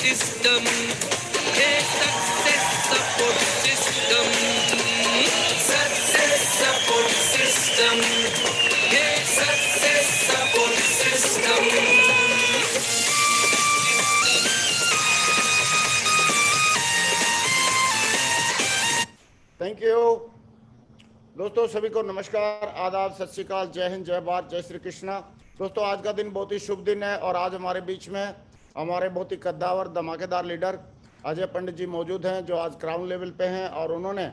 system. Hey, success support system. Success support system. Hey, success support system. Thank you दोस्तों, सभी को नमस्कार, आदाब, सत श्री अकाल, जय हिंद, जय भारत, जय श्री कृष्णा। दोस्तों, आज का दिन बहुत ही शुभ दिन है और आज हमारे बीच में हमारे बहुत ही कद्दावर धमाकेदार लीडर अजय पंडित जी मौजूद हैं, जो आज क्राउन लेवल पे हैं और उन्होंने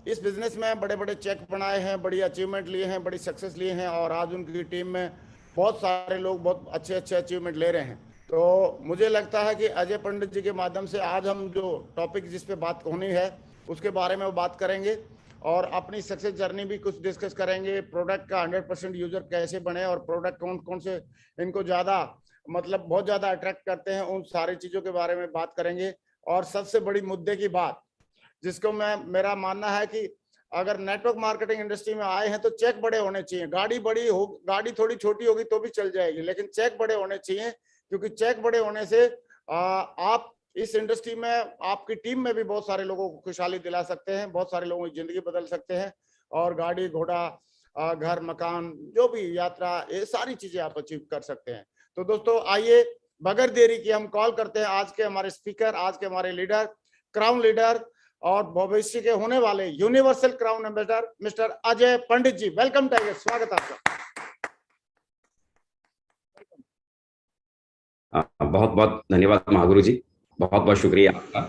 इस बिजनेस में बड़े बड़े चेक बनाए हैं, बड़ी अचीवमेंट लिए हैं, बड़ी सक्सेस लिए हैं और आज उनकी टीम में बहुत सारे लोग बहुत अच्छे अच्छे अचीवमेंट ले रहे हैं। तो मुझे लगता है कि अजय पंडित जी के माध्यम से आज हम जो टॉपिक जिस पे बात होनी है उसके बारे में वो बात करेंगे और अपनी सक्सेस जर्नी भी कुछ डिस्कस करेंगे। प्रोडक्ट का 100% यूजर कैसे बने और प्रोडक्ट कौन कौन से इनको ज़्यादा मतलब बहुत ज़्यादा अट्रैक्ट करते हैं, उन सारी चीज़ों के बारे में बात करेंगे। और सबसे बड़ी मुद्दे की बात जिसको मेरा मानना है कि अगर नेटवर्क मार्केटिंग इंडस्ट्री में आए हैं तो चेक बड़े होने चाहिए। गाड़ी थोड़ी छोटी होगी तो भी चल जाएगी, लेकिन चेक बड़े होने चाहिए, क्योंकि चेक बड़े होने से आप इस इंडस्ट्री में आपकी टीम में भी बहुत सारे लोगों को खुशहाली दिला सकते हैं, बहुत सारे लोगों की जिंदगी बदल सकते हैं और गाड़ी घोड़ा घर मकान जो भी यात्रा, ये सारी चीजें आप अचीव कर सकते हैं। तो दोस्तों, आइए बगैर देरी के हम कॉल करते हैं आज के हमारे स्पीकर, आज के हमारे लीडर, क्राउन लीडर और भविष्य के होने वाले universal crown ambassador mister Ajay Pandit ji. Welcome tiger, स्वागत आपका। बहुत बहुत धन्यवाद महागुरु जी, बहुत बहुत शुक्रिया आपका।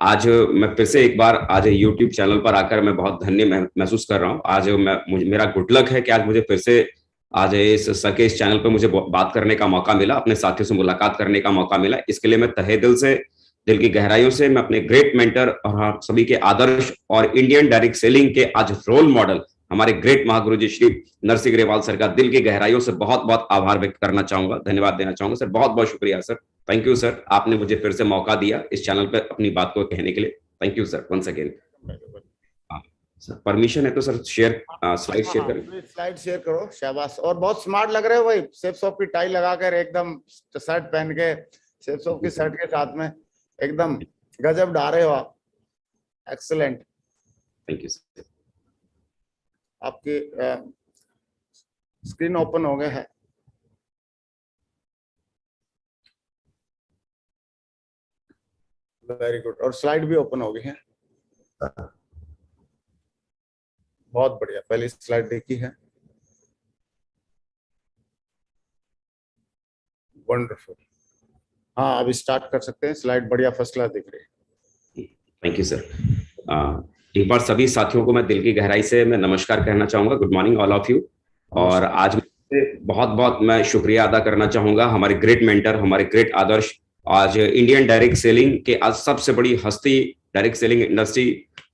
आज मैं फिर से एक बार आज YouTube चैनल पर आकर मैं बहुत धन्य महसूस कर रहा हूँ। आज मेरा गुड लक है कि आज मुझे फिर से आज इस चैनल पर मुझे बात करने का मौका मिला, अपने साथियों से मुलाकात करने का मौका मिला। इसके लिए मैं तहे दिल से, दिल की गहराइयों से मैं अपने ग्रेट मेंटर और सभी के आदर्श और इंडियन डायरेक्ट सेलिंग के आज रोल मॉडल हमारे ग्रेट महागुरु जी श्री नरसिंह ग्रेवाल सर का दिल की गहराइयों से बहुत बहुत आभार व्यक्त करना चाहूंगा, धन्यवाद देना चाहूंगा। सर बहुत बहुत शुक्रिया सर, थैंक यू सर, आपने मुझे फिर से मौका दिया इस चैनल पे अपनी बात को कहने के लिए। Thank you sir once again. Sir permission है तो सर शेयर स्लाइड शेयर करें। स्लाइड शेयर करो, शाबाश। और बहुत स्मार्ट लग रहे हो भाई, सेफ शॉप की टाई लगाकर एकदम शर्ट पहन के, सेफ शॉप की शर्ट के साथ में एकदम गजब ढा रहे हो आप, एक्सीलेंट। Thank you sir. आपकी स्क्रीन ओपन हो गया है। वेरी गुड, और स्लाइड भी ओपन हो गई है, बहुत बढ़िया। पहली स्लाइड देखी है, वंडरफुल। हाँ, अभी स्टार्ट कर सकते हैं, स्लाइड बढ़िया फर्स्ट क्लास दिख रही है। Thank you sir. एक बार सभी साथियों को मैं दिल की गहराई से मैं नमस्कार कहना चाहूंगा, good morning all of you. और आज बहुत बहुत मैं शुक्रिया अदा करना चाहूंगा हमारे ग्रेट मेंटर, हमारे ग्रेट आदर्श, आज इंडियन डायरेक्ट सेलिंग के आज सबसे बड़ी हस्ती, डायरेक्ट सेलिंग इंडस्ट्री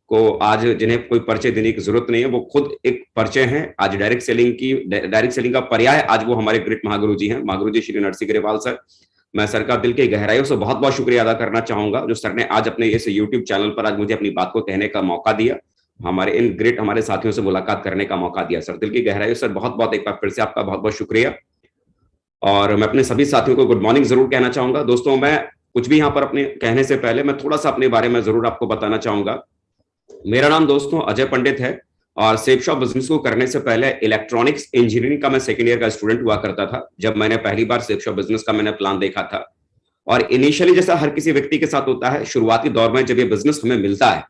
को आज जिन्हें कोई परिचय देने की जरूरत नहीं है, वो खुद एक परिचय हैं। आज डायरेक्ट सेलिंग का पर्याय आज वो हमारे ग्रेट महागुरु जी हैं, महागुरु जी श्री नरसिंह ग्रेवाल सर। मैं सर का दिल के गहराइयों से बहुत बहुत शुक्रिया अदा करना चाहूंगा जो सर ने आज अपने इस YouTube चैनल पर आज मुझे अपनी बात को कहने का मौका दिया, हमारे साथियों से मुलाकात करने का मौका दिया। सर दिल की गहराइयों से बहुत बहुत एक बार फिर से आपका बहुत बहुत शुक्रिया। और मैं अपने सभी साथियों को गुड मॉर्निंग जरूर कहना चाहूंगा। दोस्तों, मैं कुछ भी यहाँ पर अपने कहने से पहले मैं थोड़ा सा अपने बारे में जरूर आपको बताना चाहूंगा। मेरा नाम दोस्तों अजय पंडित है और सेफ शॉप बिजनेस को करने से पहले इलेक्ट्रॉनिक्स इंजीनियरिंग का मैं सेकंड ईयर का स्टूडेंट हुआ करता था जब मैंने पहली बार सेफ शॉप बिजनेस का मैंने प्लान देखा था। और इनिशियली जैसा हर किसी व्यक्ति के साथ होता है, शुरुआती दौर में जब ये बिजनेस हमें मिलता है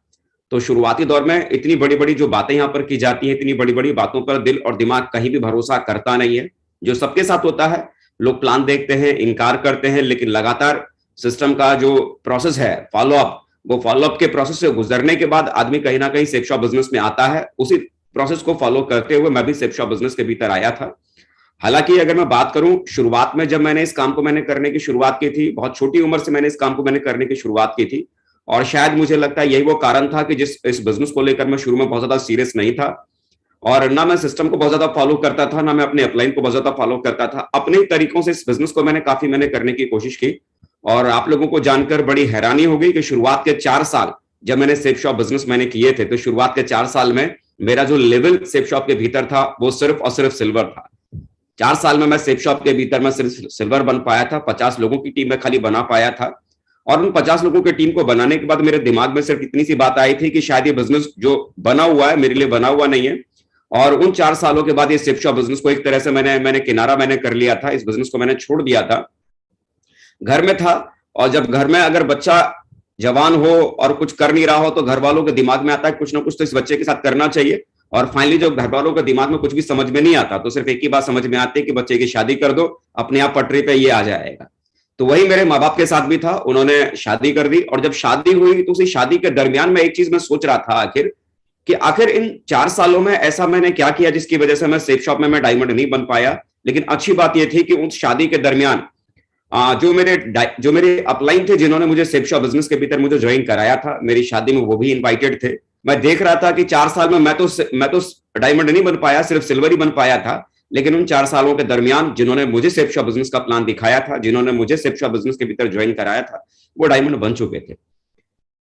तो शुरुआती दौर में इतनी बड़ी बड़ी जो बातें यहाँ पर की जाती हैं, इतनी बड़ी बड़ी बातों पर दिल और दिमाग कहीं भी भरोसा करता नहीं है। जो सबके साथ होता है, लोग प्लान देखते हैं, इनकार करते हैं, लेकिन लगातार सिस्टम का जो प्रोसेस है फॉलोअप, वो फॉलोअप के प्रोसेस से गुजरने के बाद आदमी कहीं ना कहीं सेफ शॉप बिजनेस में आता है। उसी प्रोसेस को फॉलो करते हुए मैं भी सेफ शॉप बिजनेस के भीतर आया था। हालांकि अगर मैं बात करूं, शुरुआत में जब मैंने इस काम को करने की शुरुआत की थी, बहुत छोटी उम्र से मैंने इस काम को करने की शुरुआत की थी और शायद मुझे लगता है यही वो कारण था कि इस बिजनेस को लेकर मैं शुरू में बहुत ज्यादा सीरियस नहीं था और ना मैं सिस्टम को बहुत ज्यादा फॉलो करता था, ना मैं अपने अपलाइन को बहुत ज्यादा फॉलो करता था। अपने तरीकों से इस बिजनेस को काफी करने की कोशिश की और आप लोगों को जानकर बड़ी हैरानी हो गई कि शुरुआत के 4 साल जब मैंने सेफ शॉप बिजनेस किए थे, तो शुरुआत के 4 साल में मेरा जो लेवल सेफ शॉप के भीतर था वो सिर्फ और सिर्फ सिल्वर था। 4 साल में मैं सेफ शॉप के भीतर मैं सिर्फ सिल्वर बन पाया था, 50 लोगों की टीम में खाली बना पाया था। और उन 50 लोगों की टीम को बनाने के बाद मेरे दिमाग में सिर्फ इतनी सी बात आई थी कि शायद ये बिजनेस जो बना हुआ है मेरे लिए बना हुआ नहीं है। और उन 4 सालों के बाद ये सेफ शॉप बिजनेस को एक तरह से मैंने किनारा मैंने कर लिया था, इस बिजनेस को मैंने छोड़ दिया था। घर में था, और जब घर में अगर बच्चा जवान हो और कुछ कर नहीं रहा हो तो घर वालों के दिमाग में आता है कुछ ना कुछ तो इस बच्चे के साथ करना चाहिए। और फाइनली जब घर वालों के दिमाग में कुछ भी समझ में नहीं आता तो सिर्फ एक ही बात समझ में आती है कि बच्चे की शादी कर दो, अपने आप पटरी पे ये आ जाएगा। तो वही मेरे माँ बाप के साथ भी था, उन्होंने शादी कर दी। और जब शादी हुई तो उसी शादी के दरमियान में एक चीज मैं सोच रहा था आखिर इन 4 सालों में ऐसा मैंने क्या किया जिसकी वजह से मैं सेफ शॉप में मैं डायमंड नहीं बन पाया। लेकिन अच्छी बात यह थी कि उस शादी के दरमियान जो मेरे अपलाइन थे जिन्होंने मुझे सेफ शॉप बिजनेस के भीतर मुझे ज्वाइन कराया था, मेरी शादी में वो भी इनवाइटेड थे। मैं देख रहा था कि 4 साल में मैं तो डायमंड नहीं बन पाया, सिर्फ सिल्वर ही बन पाया था। लेकिन उन 4 सालों के दरमियान जिन्होंने मुझे सेफ शॉप बिजनेस का प्लान दिखाया था, जिन्होंने मुझे सेफ शॉप बिजनेस के भीतर ज्वाइन कराया था, वो डायमंड बन चुके थे।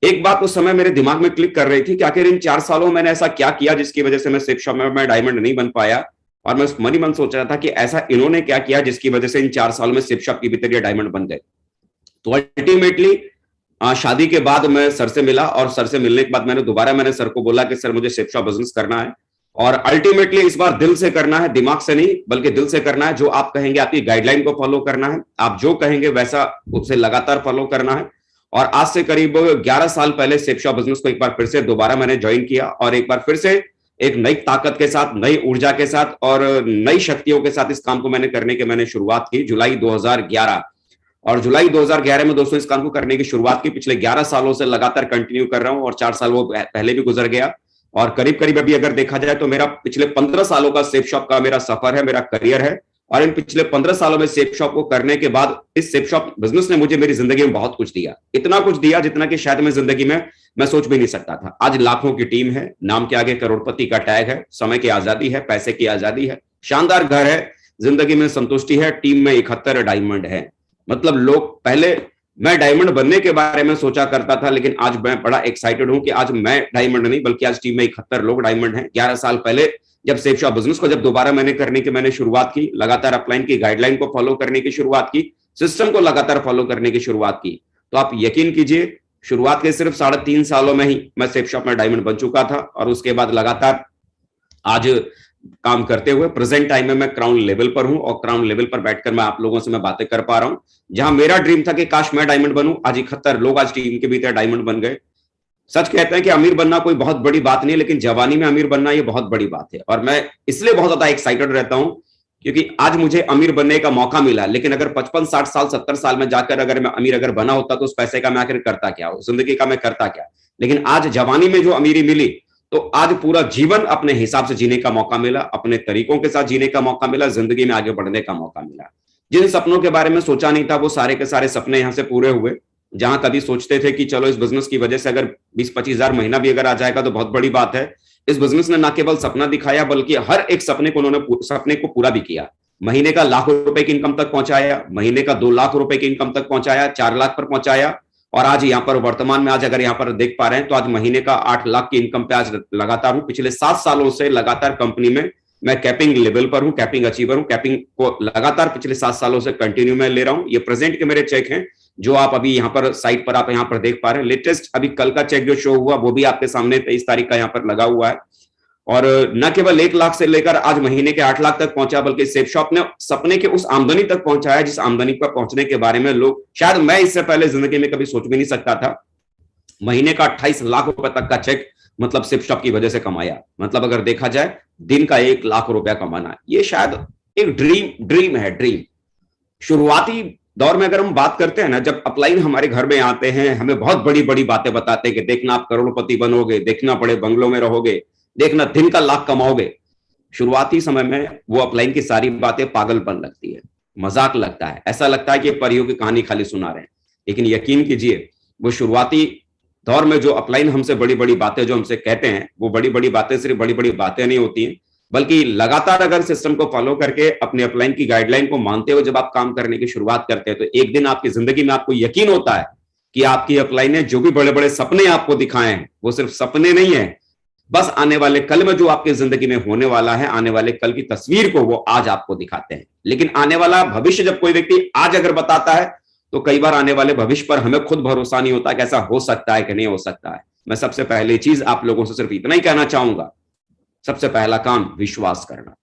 एक बात उस समय मेरे दिमाग में क्लिक कर रही थी कि आखिर इन 4 सालों में मैंने ऐसा क्या किया जिसकी वजह से मैं सेफ शॉप में मैं डायमंड नहीं बन पाया। और मैं मन ही मन सोच रहा था कि ऐसा इन्होंने क्या किया जिसकी वजह से इन 4 साल में सेफ शॉप के भीतर ये डायमंड बन गए। तो अल्टीमेटली शादी के बाद मैं सर से मिला, और सर से मिलने के बाद मैंने सर को बोला कि सर मुझे सेफ शॉप बिजनेस करना है, और अल्टीमेटली इस बार दिल से करना है, दिमाग से नहीं बल्कि दिल से करना है। जो आप कहेंगे आपकी गाइडलाइन को फॉलो करना है, आप जो कहेंगे वैसा उसे लगातार फॉलो करना है। और आज से करीब 11 साल पहले सेफ शॉप बिजनेस को एक बार फिर से दोबारा मैंने ज्वाइन किया, और एक बार फिर से एक नई ताकत के साथ, नई ऊर्जा के साथ और नई शक्तियों के साथ इस काम को मैंने शुरुआत की जुलाई 2011। और जुलाई 2011 में दोस्तों इस काम को करने की शुरुआत की। पिछले 11 सालों से लगातार कंटिन्यू कर रहा हूं, और 4 साल वो पहले भी गुजर गया। और करीब करीब अभी अगर देखा जाए तो मेरा पिछले 15 सालों का सेफ शॉप का मेरा सफर है, मेरा करियर है। और इन पिछले 15 सालों में सेफ शॉप को करने के बाद इस सेफ शॉप बिजनेस ने मुझे मेरी जिंदगी में बहुत कुछ दिया, इतना कुछ दिया जितना कि शायद मैं जिंदगी में मैं सोच भी नहीं सकता था। आज लाखों की टीम है, नाम के आगे करोड़पति का टैग है, समय की आजादी है, पैसे की आजादी है, शानदार घर है, जिंदगी में संतुष्टि है, टीम में 71 डायमंड है। मतलब लोग पहले मैं डायमंड बनने के बारे में सोचा करता था, लेकिन आज मैं बड़ा एक्साइटेड हूं कि आज मैं डायमंड नहीं बल्कि आज टीम में 71 लोग डायमंड हैं। 11 साल पहले जब सेफ शॉप बिजनेस को जब दोबारा मैंने शुरुआत की, लगातार अपलाइन की गाइडलाइन को फॉलो करने की शुरुआत की, सिस्टम को लगातार फॉलो करने की शुरुआत की, तो आप यकीन कीजिए शुरुआत के सिर्फ 3.5 सालों में ही मैं सेफ शॉप में डायमंड बन चुका था। और उसके बाद लगातार आज काम करते हुए प्रेजेंट टाइम में मैं क्राउन लेवल पर हूं, और क्राउन लेवल पर बैठकर मैं आप लोगों से मैं बातें कर पा रहा हूं। जहां मेरा ड्रीम था कि काश मैं डायमंड बनूं, आज 71 लोग आज टीम के भीतर डायमंड बन गए। सच कहते हैं कि अमीर बनना कोई बहुत बड़ी बात नहीं, लेकिन जवानी में अमीर बनना ये बहुत बड़ी बात है। और मैं इसलिए बहुत ज्यादा एक्साइटेड रहता हूं क्योंकि आज मुझे अमीर बनने का मौका मिला। लेकिन अगर 55, 60 साल, 70 साल में जाकर अगर मैं अमीर बना होता तो उस पैसे का मैं आखिर करता क्या, जिंदगी का मैं करता क्या। लेकिन आज जवानी में जो अमीरी मिली तो आज पूरा जीवन अपने हिसाब से जीने का मौका मिला, अपने तरीकों के साथ जीने का मौका मिला, जिंदगी में आगे बढ़ने का मौका मिला। जिन सपनों के बारे में सोचा नहीं था वो सारे के सारे सपने यहां से पूरे हुए। जहां कभी सोचते थे कि चलो इस बिजनेस की वजह से अगर 20-25 हजार महीना भी अगर आ जाएगा तो बहुत बड़ी बात है, इस बिजनेस ने न केवल सपना दिखाया बल्कि हर एक सपने को पूरा भी किया। महीने का लाख रुपए की इनकम तक पहुंचाया, महीने का 2 लाख रुपए की इनकम तक पहुंचाया, 4 लाख पर पहुंचाया। और आज यहाँ पर वर्तमान में आज अगर यहाँ पर देख पा रहे हैं तो आज महीने का 8 लाख की इनकम पे आज लगातार हूं। पिछले 7 सालों से लगातार कंपनी में मैं कैपिंग लेवल पर हूं, कैपिंग अचीवर हूं, कैपिंग को लगातार पिछले 7 सालों से कंटिन्यू में ले रहा हूं। ये प्रेजेंट के मेरे चेक हैं जो आप अभी यहाँ पर साइट पर आप यहाँ पर देख पा रहे हैं। लेटेस्ट अभी कल का चेक जो शो हुआ वो भी आपके सामने 23 तारीख का यहाँ पर लगा हुआ है। और न केवल 1 लाख से लेकर आज महीने के 8 लाख तक पहुंचा बल्कि सेफ शॉप ने सपने के उस आमदनी तक पहुंचाया जिस आमदनी पर पहुंचने के बारे में लोग शायद मैं इससे पहले जिंदगी में कभी सोच भी नहीं सकता था। महीने का 28 लाख रुपए तक का चेक मतलब सेफ शॉप की वजह से कमाया। मतलब अगर देखा जाए दिन का 1 लाख रुपया कमाना, ये शायद एक ड्रीम है, ड्रीम। शुरुआती दौर में अगर हम बात करते हैं ना, जब अपलाइन हमारे घर में आते हैं हमें बहुत बड़ी बड़ी बातें बताते हैं कि देखना आप करोड़पति बनोगे, देखना बड़े बंगलों में रहोगे, देखना दिन का लाख कमाओगे। शुरुआती समय में वो अपलाइन की सारी बातें पागलपन लगती है, मजाक लगता है, ऐसा लगता है कि परियों की कहानी खाली सुना रहे हैं। लेकिन यकीन कीजिए वो शुरुआती दौर में जो अपलाइन हमसे बड़ी बड़ी बातें जो हमसे कहते हैं, वो बड़ी बड़ी बातें सिर्फ बड़ी बड़ी बातें नहीं होती हैं, बल्कि लगातार अगर सिस्टम को फॉलो करके अपने अपलाइन की गाइडलाइन को मानते हुए जब आप काम करने की शुरुआत करते हैं तो एक दिन आपकी जिंदगी में आपको यकीन होता है कि आपकी अपलाइन ने जो भी बड़े बड़े सपने आपको दिखाए हैं वो सिर्फ सपने नहीं है, बस आने वाले कल में जो आपकी जिंदगी में होने वाला है, आने वाले कल की तस्वीर को वो आज आपको दिखाते हैं। लेकिन आने वाला भविष्य जब कोई व्यक्ति आज अगर बताता है तो कई बार आने वाले भविष्य पर हमें खुद भरोसा नहीं होता कि ऐसा हो सकता है कि नहीं हो सकता है। मैं सबसे पहली चीज आप लोगों से सिर्फ इतना ही कहना चाहूंगा, सबसे पहला काम विश्वास करना।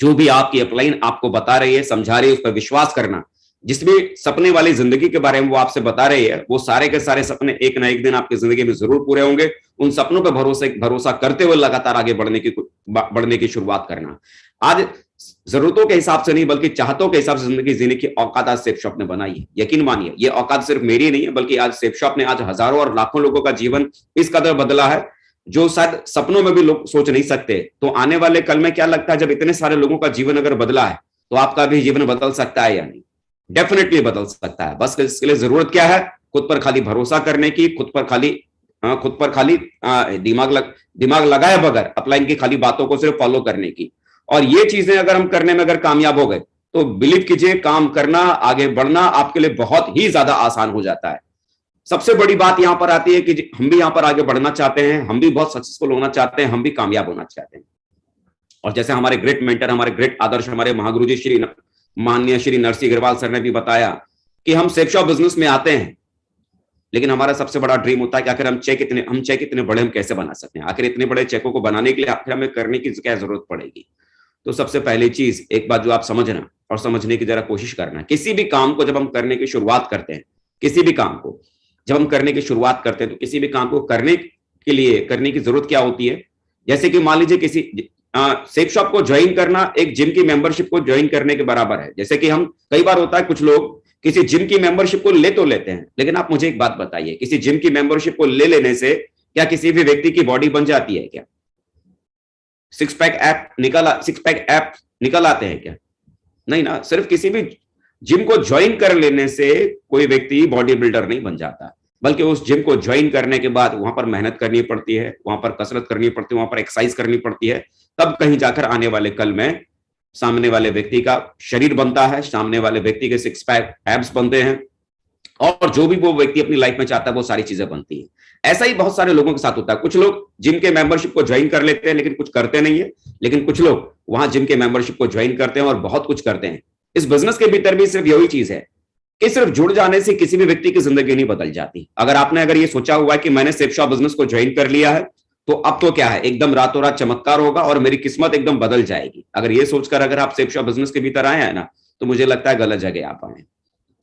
जो भी आपकी अपलाइन आपको बता रही है, समझा रही है, उस पर विश्वास करना। जिस भी सपने वाली जिंदगी के बारे में वो आपसे बता रही है, वो सारे के सारे सपने एक ना एक दिन आपकी जिंदगी में जरूर पूरे होंगे। उन सपनों पर भरोसा करते हुए लगातार आगे बढ़ने की शुरुआत करना। आज जरूरतों के हिसाब से नहीं बल्कि चाहतों के हिसाब से जिंदगी जीने की औकात आज सेफ शॉप ने बनाई है। यकीन मानिए, ये औकात सिर्फ मेरी नहीं है, बल्कि आज सेफ शॉप ने आज हजारों और लाखों लोगों का जीवन इस कदर बदला है जो शायद सपनों में भी लोग सोच नहीं सकते। तो आने वाले कल में क्या लगता है, जब इतने सारे लोगों का जीवन अगर बदला है तो आपका भी जीवन बदल सकता है या नहीं? डेफिनेटली बदल सकता है। बस इसके लिए जरूरत क्या है? खुद पर खाली भरोसा करने की, खुद पर खाली दिमाग लगाए बगैर अपलाइन की खाली बातों को सिर्फ फॉलो करने की। और ये चीजें अगर हम करने में अगर कामयाब हो गए तो बिलीव कीजिए, काम करना, आगे बढ़ना आपके लिए बहुत ही ज्यादा आसान हो जाता है। सबसे बड़ी बात यहां पर आती है कि हम भी यहां पर आगे बढ़ना चाहते हैं, हम भी बहुत सक्सेसफुल होना चाहते हैं, हम भी कामयाब होना चाहते हैं। और जैसे हमारे ग्रेट मेंटर, हमारे ग्रेट आदर्श, हमारे महागुरु जी माननीय श्री नरसिंह अग्रवाल सर ने भी बताया कि हम सेफ शॉप बिजनेस में आते हैं, लेकिन हमारा सबसे बड़ा ड्रीम होता है कि आखिर हम चेक इतने बड़े हम कैसे बना सकते हैं। आखिर इतने बड़े चेकों को बनाने के लिए आखिर हमें करने की क्या जरूरत पड़ेगी? तो सबसे पहली चीज, एक बात जो आप समझना और समझने की जरा कोशिश करना, किसी भी काम को जब हम करने की शुरुआत करते हैं, किसी भी काम को जब हम करने की शुरुआत करते हैं तो किसी भी काम को करने की जरूरत क्या होती है? जैसे कि मान लीजिए किसी सेफ शॉप को ज्वाइन करना एक जिम की मेंबरशिप को ज्वाइन करने के बराबर है। जैसे कि हम कई बार होता है कुछ लोग किसी जिम की मेंबरशिप को ले तो लेते हैं, लेकिन आप मुझे एक बात बताइए, किसी जिम की मेंबरशिप को ले लेने से क्या किसी भी व्यक्ति की बॉडी बन जाती है क्या? सिक्स पैक ऐप निकल आते हैं क्या? नहीं ना। सिर्फ किसी भी जिम को ज्वाइन कर लेने से कोई व्यक्ति बॉडी बिल्डर नहीं बन जाता, बल्कि उस जिम को ज्वाइन करने के बाद वहां पर मेहनत करनी पड़ती है, वहां पर कसरत करनी पड़ती है, वहां पर एक्सरसाइज करनी पड़ती है, तब कहीं जाकर आने वाले कल में सामने वाले व्यक्ति का शरीर बनता है, सामने वाले व्यक्ति के सिक्स पैक एब्स बनते हैं, और जो भी वो व्यक्ति अपनी लाइफ में चाहता है वो सारी चीजें बनती है। ऐसा ही बहुत सारे लोगों के साथ होता है। कुछ लोग जिम के मेंबरशिप को ज्वाइन कर लेते हैं लेकिन कुछ करते नहीं है, लेकिन कुछ लोग वहां जिम के मेंबरशिप को ज्वाइन करते हैं और बहुत कुछ करते हैं। इस बिजनेस के भीतर भी सिर्फ यही चीज है कि सिर्फ जुड़ जाने से किसी भी व्यक्ति की जिंदगी नहीं बदल जाती। अगर ये सोचा हुआ है कि मैंने सेफ शॉप बिजनेस को ज्वाइन कर लिया है तो अब तो क्या है, एकदम रातों रात चमत्कार होगा और मेरी किस्मत एकदम बदल जाएगी, अगर ये सोचकर अगर आप सेफ शॉप बिजनेस के भीतर आए हैं ना, तो मुझे लगता है गलत जगह आप आए।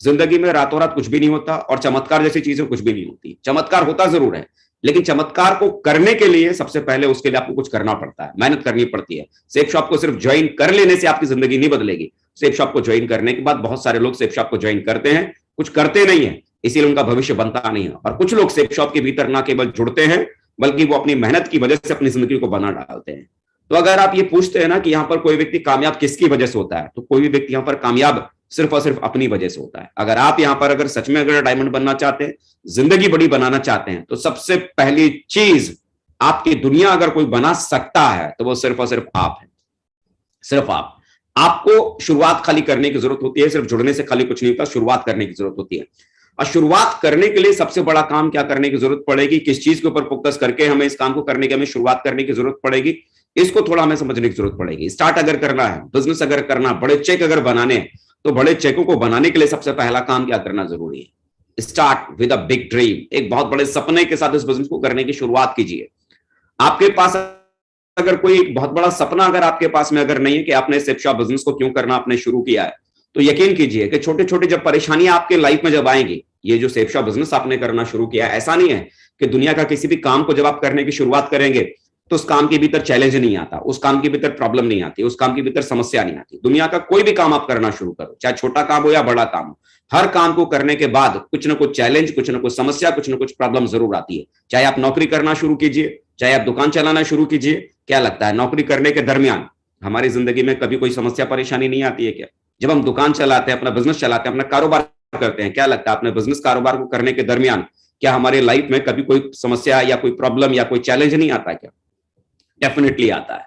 जिंदगी में रातों रात कुछ भी नहीं होता और चमत्कार जैसी चीजें कुछ भी नहीं होती। चमत्कार होता जरूर है, लेकिन चमत्कार को करने के लिए सबसे पहले उसके लिए आपको कुछ करना पड़ता है, मेहनत करनी पड़ती है। सेफ शॉप को सिर्फ ज्वाइन कर लेने से आपकी जिंदगी नहीं बदलेगी। सेफ शॉप को ज्वाइन करने के बाद बहुत सारे लोग सेफ शॉप को ज्वाइन करते हैं, कुछ करते नहीं है, इसीलिए उनका भविष्य बनता नहीं है। और कुछ लोग सेफ शॉप के भीतर ना केवल जुड़ते हैं बल्कि वो अपनी मेहनत की वजह से अपनी जिंदगी को बना डालते हैं। तो अगर आप ये पूछते हैं ना कि यहाँ पर कोई व्यक्ति कामयाब किसकी वजह से होता है, तो कोई भी व्यक्ति यहाँ पर कामयाब सिर्फ और सिर्फ अपनी वजह से होता है। अगर आप यहाँ पर अगर सच में अगर डायमंड बनना चाहते हैं, जिंदगी बड़ी बनाना चाहते हैं, तो सबसे पहली चीज आपकी दुनिया अगर कोई बना सकता है तो वो सिर्फ और सिर्फ आप है, सिर्फ आप। आपको शुरुआत खाली करने की जरूरत होती है, सिर्फ जुड़ने से खाली कुछ नहीं होता, शुरुआत करने की जरूरत होती है। और शुरुआत करने के लिए सबसे बड़ा काम क्या करने की जरूरत पड़ेगी, किस चीज के ऊपर फोकस करके हमें इस काम को करने की हमें शुरुआत करने की जरूरत पड़ेगी, इसको थोड़ा हमें समझने की जरूरत पड़ेगी। स्टार्ट अगर करना है, बिजनेस अगर करना, बड़े चेक अगर बनाने, तो बड़े चेकों को बनाने के लिए सबसे पहला काम क्या करना जरूरी है? Start with a big dream. एक बहुत बड़े सपने के साथ इस बिजनेस को करने की शुरुआत कीजिए। आपके पास अगर कोई बहुत बड़ा सपना अगर आपके पास में अगर नहीं है कि आपने सेफ शॉप बिजनेस को क्यों करना आपने शुरू किया है, तो यकीन कीजिए कि छोटे छोटे जब परेशानियां आपके लाइफ में जब आएंगी, ये जो सेफ शॉप बिजनेस आपने करना शुरू किया, ऐसा नहीं है कि दुनिया का किसी भी काम को जब आप करने की शुरुआत करेंगे तो उस काम के भीतर चैलेंज नहीं आता, उस काम के भीतर प्रॉब्लम नहीं आती, उस काम के भीतर समस्या नहीं आती। दुनिया का कोई भी काम आप करना शुरू करो, चाहे छोटा काम हो या बड़ा काम हो, हर काम को करने के बाद कुछ ना कुछ चैलेंज, कुछ ना कुछ समस्या, कुछ ना कुछ प्रॉब्लम जरूर आती है। चाहे आप नौकरी करना शुरू कीजिए, चाहे आप दुकान चलाना शुरू कीजिए, क्या लगता है नौकरी करने के दरमियान हमारी जिंदगी में कभी कोई समस्या परेशानी नहीं आती है क्या? जब हम दुकान चलाते हैं, अपना बिजनेस चलाते हैं, अपना कारोबार करते हैं, क्या लगता है अपने बिजनेस कारोबार को करने के दरमियान क्या हमारे लाइफ में कभी कोई समस्या या कोई प्रॉब्लम या कोई चैलेंज नहीं आता क्या? डेफिनेटली आता है।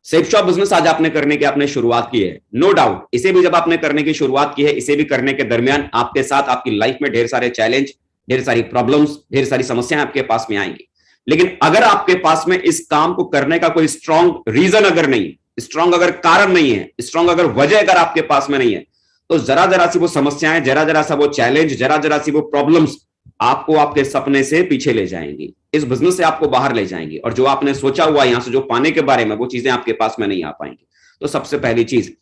सेफ शॉप बिजनेस आज आपने करने की आपने शुरुआत की है, नो डाउट। इसे भी जब आपने करने की शुरुआत की है, इसे भी करने के दरमियान आपके साथ आपकी लाइफ में ढेर सारे चैलेंज, ढेर सारी प्रॉब्लम्स, ढेर सारी समस्याएं आपके पास में आएंगी। लेकिन अगर आपके पास में इस काम को करने का कोई स्ट्रांग रीजन अगर नहीं है, स्ट्रांग अगर कारण नहीं है, स्ट्रांग अगर वजह अगर आपके पास में नहीं है, तो जरा जरा सी वो समस्याएं, जरा जरा सा वो चैलेंज, जरा जरा सी वो प्रॉब्लम्स आपको आपके सपने से पीछे ले जाएंगी, इस बिजनेस से आपको बाहर ले जाएंगी, और जो आपने सोचा हुआ यहां से जो पाने के बारे में, वो चीजें आपके पास में नहीं आ पाएंगी। तो सबसे पहली चीज,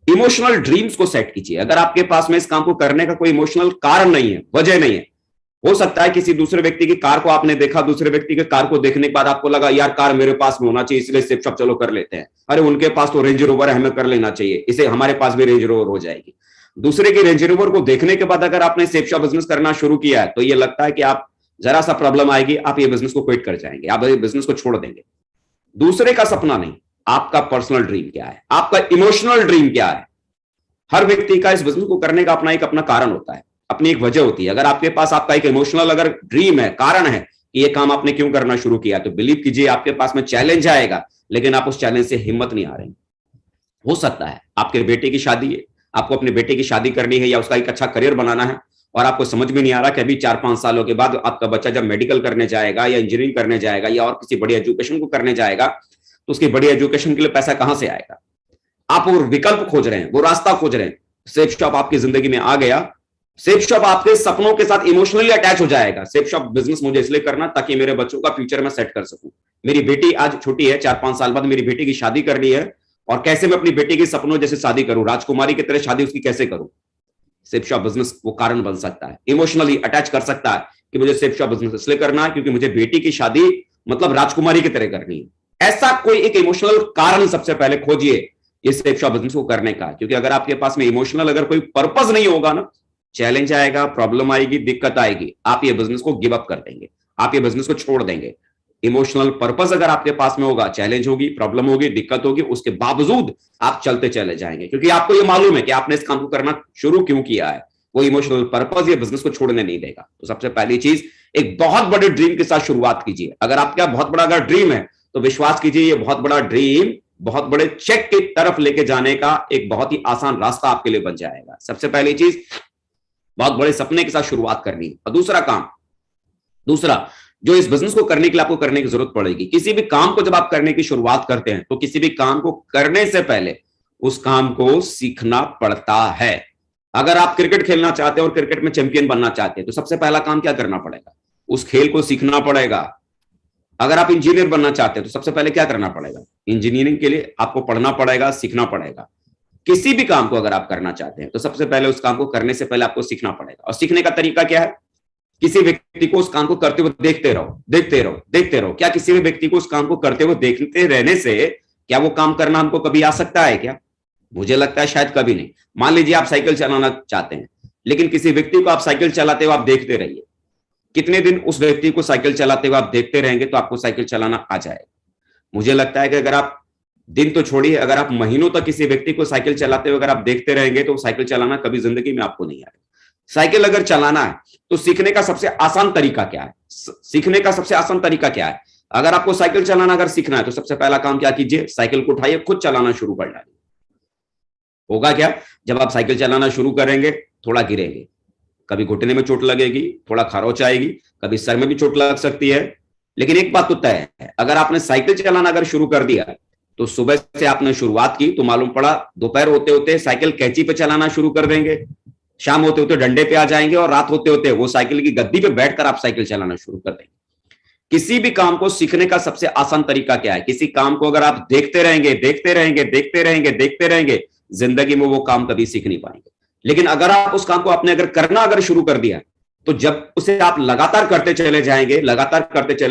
इमोशनल ड्रीम्स को सेट कीजिए। अगर आपके पास में इस काम को करने का कोई इमोशनल कारण नहीं है, वजह नहीं है, हो सकता है किसी दूसरे व्यक्ति की कार को आपने देखा, दूसरे व्यक्ति के कार को देखने के बाद आपको लगा यार कार मेरे पास में होना चाहिए, इसलिए सिप शॉप चलो कर लेते हैं। अरे उनके पास तो रेंज रोवर है, हमें कर लेना चाहिए, इसे हमारे पास भी रेंज रोवर हो जाएगी। दूसरे की रेंज रोवर को देखने के बाद अगर आपने सेप शॉप बिजनेस करना शुरू किया है, तो ये लगता है कि आप जरा सा प्रॉब्लम आएगी, आप ये बिजनेस को क्विट कर जाएंगे, आप ये बिजनेस को छोड़ देंगे। दूसरे का सपना नहीं, आपका पर्सनल ड्रीम क्या है, आपका इमोशनल ड्रीम क्या है। हर व्यक्ति का इस बिजनेस को करने का अपना कारण होता है, अपनी एक वजह होती है। अगर आपके पास आपका एक इमोशनल अगर ड्रीम है, कारण है कि ये काम आपने क्यों करना शुरू किया, तो बिलीव कीजिए आपके पास में चैलेंज आएगा, लेकिन आप उस चैलेंज से हिम्मत नहीं आ रहे। हो सकता है आपके बेटे की शादी है, आपको अपने बेटे की शादी करनी है या उसका एक अच्छा करियर बनाना है, और आपको समझ में नहीं आ रहा कि अभी 4-5 सालों के बाद आपका बच्चा जब मेडिकल करने जाएगा या इंजीनियरिंग करने जाएगा या और किसी बड़ी एजुकेशन को करने जाएगा, तो उसकी बड़ी एजुकेशन के लिए पैसा कहां से आएगा। आप वो विकल्प खोज रहे हैं, वो रास्ता खोज रहे हैं। सेप शॉप आपकी जिंदगी में आ गया, सेप शॉप आपके सपनों के साथ इमोशनली अटैच हो जाएगा। सेप शॉप बिजनेस मुझे इसलिए करना ताकि मेरे बच्चों का फ्यूचर में सेट कर सकूं। मेरी बेटी आज छोटी है, 4-5 साल बाद मेरी बेटी की शादी करनी है, और कैसे मैं अपनी बेटी की सपनों जैसे शादी करूं, राजकुमारी की तरह शादी उसकी कैसे करूं। सेप शॉप बिजनेस वो कारण बन सकता है, इमोशनली अटैच कर सकता है कि मुझे सेप शॉप बिजनेस इसलिए करना है क्योंकि मुझे बेटी की शादी मतलब राजकुमारी की तरह करनी है। ऐसा कोई एक इमोशनल कारण सबसे पहले खोजिए इस सेप शॉप बिजनेस को करने का, क्योंकि अगर आपके पास में इमोशनल अगर कोई पर्पस नहीं होगा ना, चैलेंज आएगा, प्रॉब्लम आएगी, दिक्कत आएगी, आप ये बिजनेस को गिव अप कर देंगे, आप ये बिजनेस को छोड़ देंगे। इमोशनल पर्पस अगर आपके पास में होगा, चैलेंज होगी, प्रॉब्लम होगी, दिक्कत होगी, उसके बावजूद आप चलते चले जाएंगे, क्योंकि आपको ये मालूम है कि आपने इस काम को करना शुरू क्यों किया है। वो इमोशनल पर्पस ये बिजनेस को छोड़ने नहीं देगा। तो सबसे पहली चीज, एक बहुत बड़े ड्रीम के साथ शुरुआत कीजिए। अगर आपका बहुत बड़ा अगर ड्रीम है, तो विश्वास कीजिए ये बहुत बड़ा ड्रीम बहुत बड़े चेक की तरफ लेके जाने का एक बहुत ही आसान रास्ता आपके लिए बन जाएगा। सबसे पहली चीज, बहुत बड़े सपने के साथ शुरुआत करनी है। और दूसरा जो इस बिजनेस को करने के लिए आपको करने की जरूरत पड़ेगी, किसी भी काम को जब आप करने की शुरुआत करते हैं, तो किसी भी काम को करने से पहले उस काम को सीखना पड़ता है। अगर आप क्रिकेट खेलना चाहते हैं और क्रिकेट में चैंपियन बनना चाहते हैं, तो सबसे पहला काम क्या करना पड़ेगा, उस खेल को सीखना पड़ेगा। अगर आप इंजीनियर बनना चाहते हैं, तो सबसे पहले क्या करना पड़ेगा, इंजीनियरिंग के लिए आपको पढ़ना पड़ेगा, सीखना पड़ेगा। किसी भी काम को अगर आप करना चाहते हैं, तो सबसे पहले उस काम को करने से पहले आपको सीखना पड़ेगा। और सीखने का तरीका क्या है, किसी व्यक्ति को उस काम को करते हुए देखते रहो। क्या किसी भी व्यक्ति को उस काम को करते हुए देखते रहने से क्या वो काम करना हमको कभी आ सकता है क्या? मुझे लगता है शायद कभी नहीं। मान लीजिए आप साइकिल चलाना चाहते हैं, लेकिन किसी व्यक्ति को आप साइकिल चलाते हुए आप देखते रहिए, कितने दिन उस व्यक्ति को साइकिल चलाते हुए आप देखते रहेंगे तो आपको साइकिल चलाना आ जाएगा। मुझे लगता है कि अगर आप दिन तो छोड़िए, अगर आप महीनों तक किसी व्यक्ति को साइकिल चलाते हुए अगर आप देखते रहेंगे, तो साइकिल चलाना कभी जिंदगी में आपको नहीं आएगा। साइकिल अगर चलाना है, तो सीखने का सबसे आसान तरीका क्या है? सीखने का सबसे आसान तरीका क्या है? अगर आपको साइकिल चलाना अगर सीखना है, तो सबसे पहला काम क्या कीजिए, साइकिल को उठाइए, खुद चलाना शुरू कर डालिए। होगा क्या, जब आप साइकिल चलाना शुरू करेंगे, थोड़ा गिरेंगे, कभी घुटने में चोट लगेगी, थोड़ा खरोच आएगी, कभी सर में भी चोट लग सकती है, लेकिन एक बात तो तय है, अगर आपने साइकिल चलाना अगर शुरू कर दिया, तो सुबह से आपने शुरुआत की, तो मालूम पड़ा दोपहर होते होते साइकिल कैंची पे चलाना शुरू कर देंगे, शाम होते होते डंडे पे आ जाएंगे, और रात होते होते वो साइकिल की गद्दी पे बैठकर आप साइकिल चलाना शुरू कर देंगे। किसी भी काम को सीखने का सबसे आसान तरीका क्या है? किसी काम को अगर आप देखते रहेंगे, जिंदगी में वो काम कभी सीख नहीं पाएंगे। लेकिन अगर आप उस काम को आपने अगर करना अगर शुरू कर दिया, तो जब उसे आप लगातार करते चले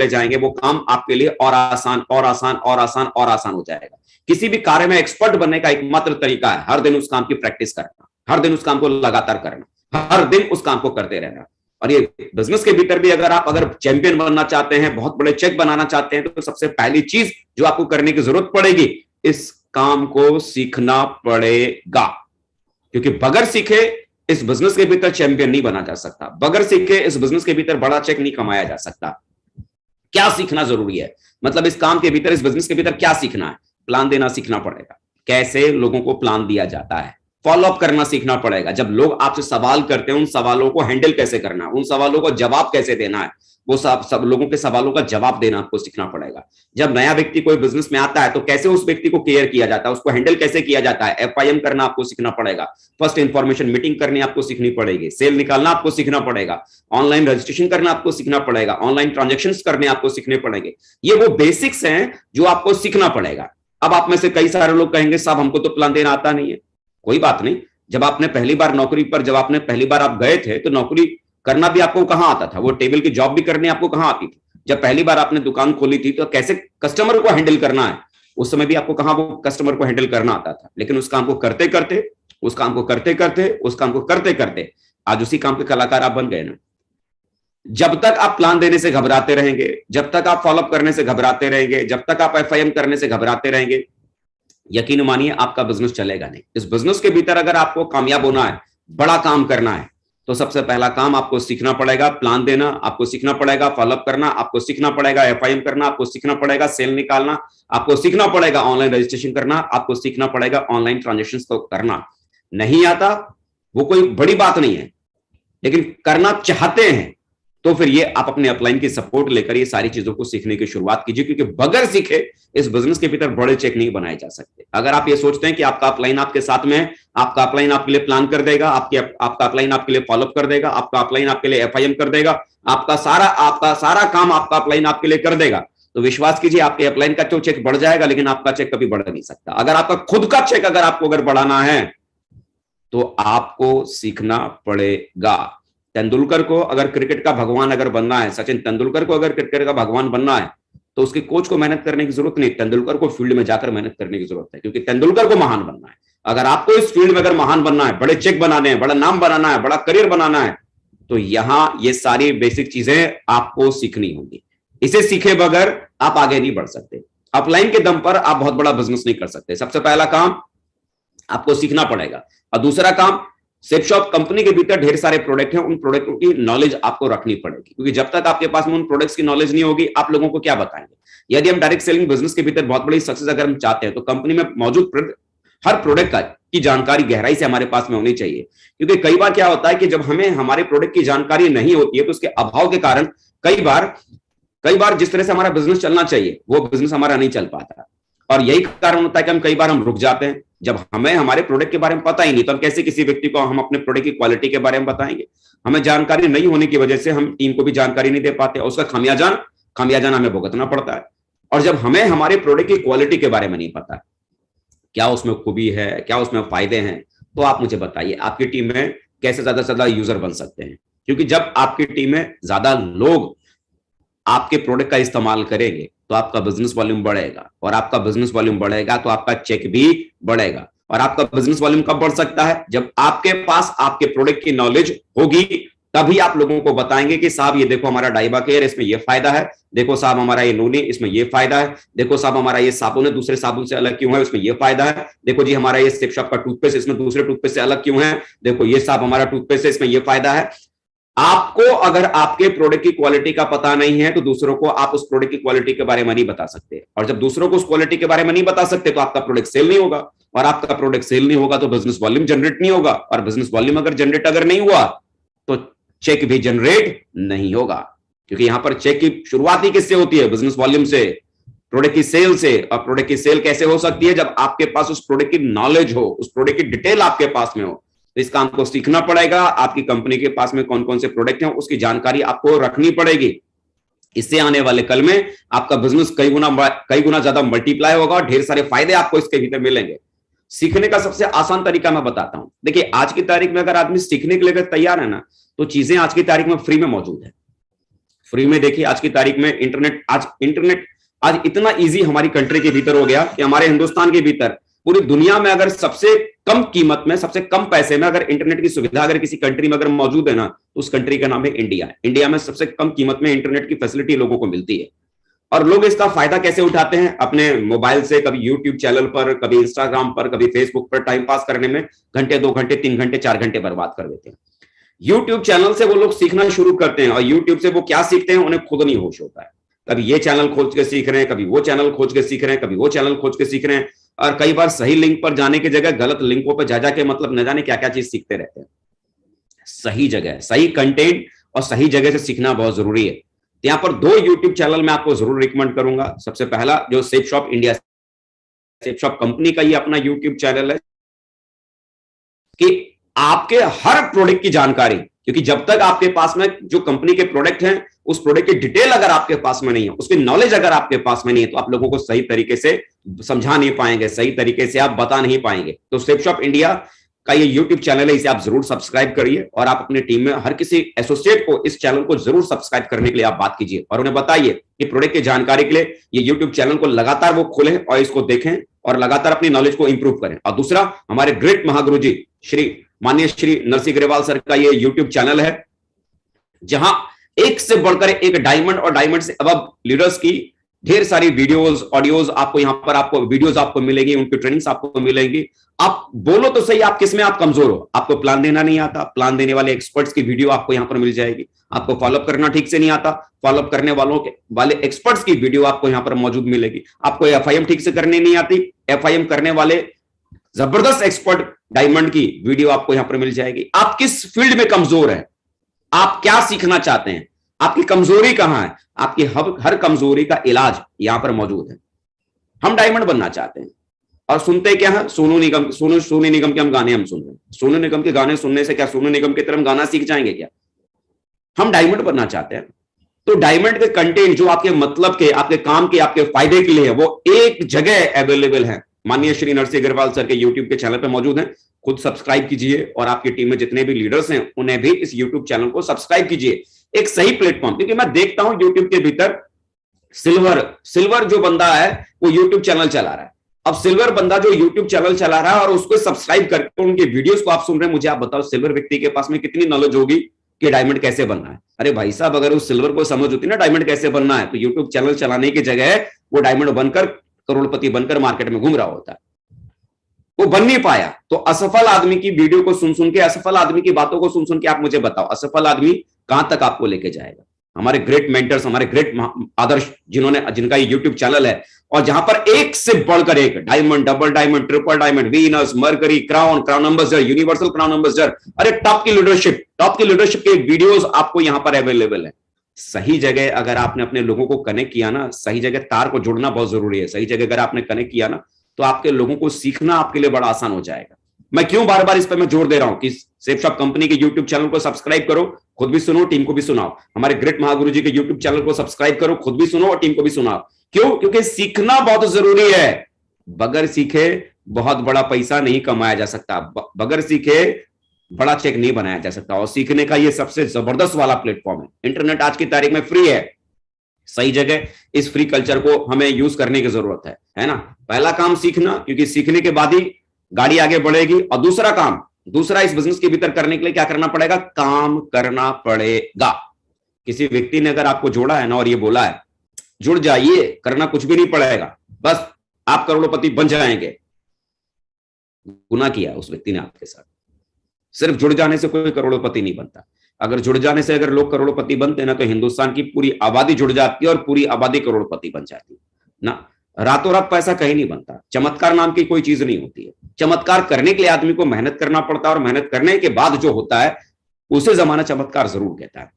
जाएंगे, वो काम आपके लिए और आसान हो जाएगा। किसी भी कार्य में एक्सपर्ट बनने का एकमात्र तरीका है हर दिन उस काम की प्रैक्टिस करना, हर दिन उस काम को लगातार करना, हर दिन उस काम को करते रहना। और ये बिजनेस के भीतर भी अगर आप चैंपियन बनना चाहते हैं, बहुत बड़े चेक बनाना चाहते हैं, तो सबसे पहली चीज जो आपको करने की जरूरत पड़ेगी, इस काम को सीखना पड़ेगा। क्योंकि बगैर सीखे इस बिजनेस के भीतर चैंपियन नहीं बना जा सकता, बगैर सीखे इस बिजनेस के भीतर बड़ा चेक नहीं कमाया जा सकता। क्या सीखना जरूरी है, मतलब इस काम के भीतर, इस बिजनेस के भीतर क्या सीखना है? प्लान देना सीखना पड़ेगा, कैसे लोगों को प्लान दिया जाता है, फॉलो अप करना सीखना पड़ेगा। जब लोग आपसे सवाल करते हैं, उन सवालों को हैंडल कैसे करना है, उन सवालों को जवाब कैसे देना है, वो सब लोगों के सवालों का जवाब देना आपको सीखना पड़ेगा। जब नया व्यक्ति कोई बिजनेस में आता है तो कैसे उस व्यक्ति को केयर किया जाता है, उसको हैंडल कैसे किया जाता है, FIM करना आपको सीखना पड़ेगा, फर्स्ट इंफॉर्मेशन मीटिंग करनी आपको सीखनी पड़ेगी, सेल निकालना आपको सीखना पड़ेगा, ऑनलाइन रजिस्ट्रेशन करना आपको सीखना पड़ेगा, ऑनलाइन ट्रांजेक्शन करने आपको सीखने पड़ेंगे। ये वो बेसिक्स हैं जो आपको सीखना पड़ेगा। अब आप में से कई सारे लोग कहेंगे साहब हमको तो प्लान देना आता नहीं है। कोई बात नहीं, जब आपने पहली बार नौकरी पर, जब आपने पहली बार आप गए थे तो नौकरी करना भी आपको कहां आता था, वो टेबल की जॉब भी करनी आपको कहां आती थी। जब पहली बार आपने दुकान खोली थी तो कैसे कस्टमर को हैंडल करना है, उस समय भी आपको कहां वो कस्टमर को हैंडल करना आता था। लेकिन उस काम को करते करते, उस काम को करते करते, उस काम को करते करते आज उसी काम के कलाकार आप बन गए ना। जब तक आप प्लान देने से घबराते रहेंगे, जब तक आप फॉलोअप करने से घबराते रहेंगे, जब तक आप FIM करने से घबराते रहेंगे, यकीन मानिए आपका बिजनेस चलेगा नहीं। इस बिजनेस के भीतर अगर आपको कामयाब होना है, बड़ा काम करना है, तो सबसे पहला काम आपको सीखना पड़ेगा प्लान देना, आपको सीखना पड़ेगा फॉलोअप करना, आपको सीखना पड़ेगा FIM करना, आपको सीखना पड़ेगा सेल निकालना, आपको सीखना पड़ेगा ऑनलाइन रजिस्ट्रेशन करना, आपको सीखना पड़ेगा ऑनलाइन ट्रांजेक्शन को करना। नहीं आता वो कोई बड़ी बात नहीं है, लेकिन करना चाहते हैं तो फिर ये आप अपने अपलाइन की सपोर्ट लेकर ये सारी चीजों को सीखने की शुरुआत कीजिए, क्योंकि बगैर सीखे इस बिजनेस के भीतर बड़े चेक नहीं बनाए जा सकते। अगर आप ये सोचते हैं कि आपका अपलाइन आपके साथ में है, आपका अपलाइन आपके लिए प्लान कर देगा, आपका अपलाइन आपके लिए फॉलोअप कर देगा, आपका अपलाइन आपके लिए FIM कर देगा, आपका सारा काम आपका अपलाइन आपके लिए कर देगा, तो विश्वास कीजिए आपके अपलाइन का तो चेक बढ़ जाएगा, लेकिन आपका चेक कभी बढ़ नहीं सकता। अगर आपका खुद का चेक अगर बढ़ाना है तो आपको सीखना पड़ेगा। तेंदुलकर को अगर क्रिकेट का भगवान अगर बनना है, सचिन तेंदुलकर को अगर क्रिकेट का भगवान बनना है, तो उसके कोच को मेहनत करने की जरूरत नहीं, तेंदुलकर को फील्ड में जाकर मेहनत करने की जरूरत है, क्योंकि तेंदुलकर को महान बनना है। अगर आपको इस फील्ड में अगर महान बनना है, बड़े चेक बनाने हैं, बड़ा नाम बनाना है, बड़ा करियर बनाना है, तो यहां ये सारी बेसिक चीजें आपको सीखनी होंगी। इसे सीखे बगैर आप आगे नहीं बढ़ सकते। अपलाइन के दम पर आप बहुत बड़ा बिजनेस नहीं कर सकते। सबसे पहला काम आपको सीखना पड़ेगा, और दूसरा काम सेफ शॉप कंपनी के भीतर ढेर सारे प्रोडक्ट हैं, उन प्रोडक्टों की नॉलेज आपको रखनी पड़ेगी, क्योंकि जब तक आपके पास में उन प्रोडक्ट्स की नॉलेज नहीं होगी आप लोगों को क्या बताएंगे। यदि हम डायरेक्ट सेलिंग बिजनेस के भीतर बहुत बड़ी सक्सेस अगर हम चाहते हैं तो कंपनी में मौजूद हर प्रोडक्ट की जानकारी गहराई से हमारे पास में होनी चाहिए, क्योंकि कई बार क्या होता है कि जब हमें हमारे प्रोडक्ट की जानकारी नहीं होती है तो उसके अभाव के कारण कई बार जिस तरह से हमारा बिजनेस चलना चाहिए वो बिजनेस हमारा नहीं चल पाता। और यही कारण होता है कि कई बार हम रुक जाते हैं। जब हमें हमारे प्रोडक्ट के बारे में पता ही नहीं तो हम कैसे किसी व्यक्ति को हम अपने प्रोडक्ट की क्वालिटी के बारे में बताएंगे। हमें जानकारी नहीं होने की वजह से हम टीम को भी जानकारी नहीं दे पाते, और उसका खामियाजान हमें भुगतना पड़ता है। और जब हमें हमारे प्रोडक्ट की क्वालिटी के बारे में नहीं पता, क्या उसमें खूबी है, क्या उसमें फायदे हैं, तो आप मुझे बताइए आपकी टीम में कैसे ज्यादा से ज्यादा यूजर बन सकते हैं। क्योंकि जब आपकी टीम में ज्यादा लोग आपके प्रोडक्ट का इस्तेमाल करेंगे तो आपका बिजनेस वॉल्यूम बढ़ेगा, और आपका बिजनेस वॉल्यूम बढ़ेगा तो आपका चेक भी बढ़ेगा। और आपका बिजनेस वॉल्यूम कब बढ़ सकता है? जब आपके पास आपके प्रोडक्ट की नॉलेज होगी, तभी आप लोगों को बताएंगे कि साहब ये देखो हमारा डाइबा केयर, इसमें ये फायदा है, देखो साहब हमारा ये नूनी, इसमें ये फायदा है, देखो साहब हमारा ये साबुन है दूसरे साबुन से अलग क्यों है, इसमें ये फायदा है, देखो जी हमारा ये सेफ शॉप का टूथपेस्ट, इसमें दूसरे टूथपेस्ट से अलग क्यों है, देखो ये साहब हमारा टूथपेस्ट है, इसमें ये फायदा है। आपको अगर आपके प्रोडक्ट की क्वालिटी का पता नहीं है तो दूसरों को आप उस प्रोडक्ट की क्वालिटी के बारे में नहीं बता सकते, और जब दूसरों को उस क्वालिटी के बारे में नहीं बता सकते तो आपका प्रोडक्ट सेल नहीं होगा, और आपका प्रोडक्ट सेल नहीं होगा तो बिजनेस वॉल्यूम जनरेट नहीं होगा, और बिजनेस वॉल्यूम अगर जनरेट नहीं हुआ तो चेक भी जनरेट नहीं होगा। क्योंकि यहां पर चेक की शुरुआत ही किससे होती है? बिजनेस वॉल्यूम से, प्रोडक्ट की सेल से। और प्रोडक्ट की सेल कैसे हो सकती है? जब आपके पास उस प्रोडक्ट की नॉलेज हो, उस प्रोडक्ट की डिटेल आपके पास में हो। तो इस काम को सीखना पड़ेगा। आपकी कंपनी के पास में कौन कौन से प्रोडक्ट हैं उसकी जानकारी आपको रखनी पड़ेगी। इससे आने वाले कल में आपका बिजनेस कई गुना ज्यादा मल्टीप्लाई होगा और ढेर सारे फायदे आपको इसके भीतर मिलेंगे। सीखने का सबसे आसान तरीका मैं बताता हूं। देखिए, आज की तारीख में अगर आदमी सीखने के लिए अगर तैयार है ना, तो चीजें आज की तारीख में फ्री में मौजूद है। फ्री में देखिए, आज की तारीख में इंटरनेट आज इतना इजी हमारी कंट्री के भीतर हो गया कि हमारे हिंदुस्तान के भीतर पूरी दुनिया में अगर सबसे कम कीमत में, सबसे कम पैसे में अगर इंटरनेट की सुविधा अगर किसी कंट्री में अगर मौजूद है ना, तो उस कंट्री का नाम है इंडिया। इंडिया में सबसे कम कीमत में इंटरनेट की फैसिलिटी लोगों को मिलती है। और लोग इसका फायदा कैसे उठाते हैं? अपने मोबाइल से कभी यूट्यूब चैनल पर, कभी इंस्टाग्राम पर, कभी फेसबुक पर टाइम पास करने में घंटे, 2 घंटे, 3 घंटे, 4 घंटे बर्बाद कर देते हैं। यूट्यूब चैनल से वो लोग सीखना शुरू करते हैं, और यूट्यूब से वो क्या सीखते हैं उन्हें खुद नहीं होश होता है। कभी ये चैनल खोज के सीख रहे हैं, कभी वो चैनल खोज के सीख रहे हैं, कभी वो चैनल खोज के सीख रहे हैं। और कई बार सही लिंक पर जाने की जगह गलत लिंकों पर जा जाके मतलब न जाने क्या क्या चीज सीखते रहते हैं। सही जगह, सही कंटेंट और सही जगह से सीखना बहुत जरूरी है। तो यहाँ पर 2 यूट्यूब चैनल मैं आपको जरूर रिकमेंड करूंगा। सबसे पहला जो safe shop India, safe shop company का ये अपना यूट्यूब चैनल है कि आपके हर प्रोडक्ट की जानकारी, क्योंकि जब तक आपके पास में जो कंपनी के प्रोडक्ट हैं उस प्रोडक्ट की डिटेल अगर आपके पास में नहीं है, उसकी नॉलेज अगर आपके पास में नहीं है, तो आप लोगों को सही तरीके से समझा नहीं पाएंगे, सही तरीके से आप बता नहीं पाएंगे। तो सेफ शॉप इंडिया का ये यूट्यूब चैनल है, इसे आप जरूर सब्सक्राइब करिए और आप अपने टीम में हर किसी एसोसिएट को इस चैनल को जरूर सब्सक्राइब करने के लिए आप बात कीजिए और उन्हें बताइए कि प्रोडक्ट की जानकारी के लिए ये यूट्यूब चैनल को लगातार वो खोलें और इसको देखें और लगातार अपनी नॉलेज को इंप्रूव करें। और दूसरा, हमारे ग्रेट महागुरु जी माननीय श्री नरसिंह ग्रेवाल सर का ये यूट्यूब चैनल है, जहां एक से बढ़कर एक डायमंड और डायमंड से अबव लीडर्स की ढेर सारी वीडियोस, ऑडियोज आपको यहाँ पर आपको वीडियोस आपको मिलेंगी, उनकी ट्रेनिंग्स आपको मिलेंगी। आप बोलो तो सही, आप किसमें आप कमजोर हो, आपको प्लान देना नहीं आता, प्लान देने वाले एक्सपर्ट्स की वीडियो आपको यहाँ पर मिल जाएगी। आपको फॉलोअप करना ठीक से नहीं आता, फॉलोअप करने वाले एक्सपर्ट्स की वीडियो आपको यहाँ पर मौजूद मिलेगी। आपको एफआईएम ठीक से करने नहीं आती, एफआईएम करने वाले जबरदस्त एक्सपर्ट डायमंड की वीडियो आपको यहाँ पर मिल जाएगी। आप किस फील्ड में कमजोर है, आप क्या सीखना चाहते हैं, आपकी कमजोरी कहां है, आपकी हर कमजोरी का इलाज यहां पर मौजूद है। हम डायमंड बनना चाहते हैं और सुनते क्या है, सोनू निगम के हम गाने हम सुन रहे हैं। सोनू निगम के गाने सुनने से क्या सोनू निगम की तरह हम गाना सीख जाएंगे क्या? हम डायमंड बनना चाहते हैं तो डायमंड के कंटेंट जो आपके मतलब के, आपके काम के, आपके फायदे के लिए है, वो एक जगह अवेलेबल है। माननीय श्री नरसिंह अग्रवाल सर के यूट्यूब के चैनल पर मौजूद है। खुद सब्सक्राइब कीजिए और आपकी टीम में जितने भी लीडर्स हैं उन्हें भी इस यूट्यूब चैनल को सब्सक्राइब कीजिए। एक सही प्लेटफॉर्म, क्योंकि मैं देखता हूं यूट्यूब के भीतर सिल्वर जो बंदा है वो यूट्यूब चैनल चला रहा है। अब सिल्वर बंदा जो यूट्यूब चैनल चला रहा है और उसको सब्सक्राइब करके उनके वीडियोस को आप सुन रहे हैं, मुझे आप बताओ सिल्वर व्यक्ति के पास में कितनी नॉलेज होगी कि डायमंड कैसे बनना है। अरे भाई साहब, अगर उस सिल्वर को समझ होती ना डायमंड कैसे बनना है, तो यूट्यूब चैनल चलाने की जगह वो डायमंड बनकर, करोड़पति बनकर मार्केट में घूम रहा होता है। वो बन नहीं पाया। तो असफल आदमी की वीडियो को सुन के, असफल आदमी की बातों को सुन के आप मुझे बताओ असफल आदमी कहां तक आपको लेके जाएगा। हमारे ग्रेट मेंटर्स, हमारे ग्रेट आदर्श जिनका ये यूट्यूब चैनल है और जहां पर एक से बढ़कर एक diamond, double diamond, triple diamond, Venus, mercury, crown ambassador, universal crown ambassador, अरे टॉप की लीडरशिप के वीडियोस आपको यहां पर अवेलेबल है। सही जगह अगर आपने अपने लोगों को कनेक्ट किया ना, सही जगह तार को जोड़ना बहुत जरूरी है। सही जगह अगर आपने कनेक्ट किया ना, तो आपके लोगों को सीखना आपके लिए बड़ा आसान हो जाएगा। मैं क्यों बार बार इस पर मैं जोर दे रहा हूं कि सेफ शॉप कंपनी के यूट्यूब चैनल को सब्सक्राइब करो, खुद भी सुनो, टीम को भी सुनाओ। हमारे ग्रेट महागुरु जी के यूट्यूब चैनल को सब्सक्राइब करो, खुद भी सुनो और टीम को भी सुनाओ। क्यों? क्योंकि सीखना बहुत जरूरी है। बगैर सीखे बहुत बड़ा पैसा नहीं कमाया जा सकता, बगैर सीखे बड़ा चेक नहीं बनाया जा सकता। और सीखने का ये सबसे जबरदस्त वाला प्लेटफॉर्म है। इंटरनेट आज की तारीख में फ्री है। सही जगह इस फ्री कल्चर को हमें यूज करने की जरूरत है ना। पहला काम सीखना, क्योंकि सीखने के बाद ही गाड़ी आगे बढ़ेगी। और दूसरा इस बिजनेस के भीतर करने के लिए क्या करना पड़ेगा? काम करना पड़ेगा। किसी व्यक्ति ने अगर आपको जोड़ा है ना और ये बोला है जुड़ जाइए, करना कुछ भी नहीं पड़ेगा, बस आप करोड़पति बन जाएंगे, गुनाह किया उस व्यक्ति ने आपके साथ। सिर्फ जुड़ जाने से कोई करोड़पति नहीं बनता। अगर जुड़ जाने से अगर लोग करोड़पति बनते ना, तो हिंदुस्तान की पूरी आबादी जुड़ जाती है और पूरी आबादी करोड़पति बन जाती है ना। रातों रात पैसा कहीं नहीं बनता। चमत्कार नाम की कोई चीज नहीं होती है। चमत्कार करने के लिए आदमी को मेहनत करना पड़ता है और मेहनत करने के बाद जो होता है उसे जमाना चमत्कार जरूर कहता है।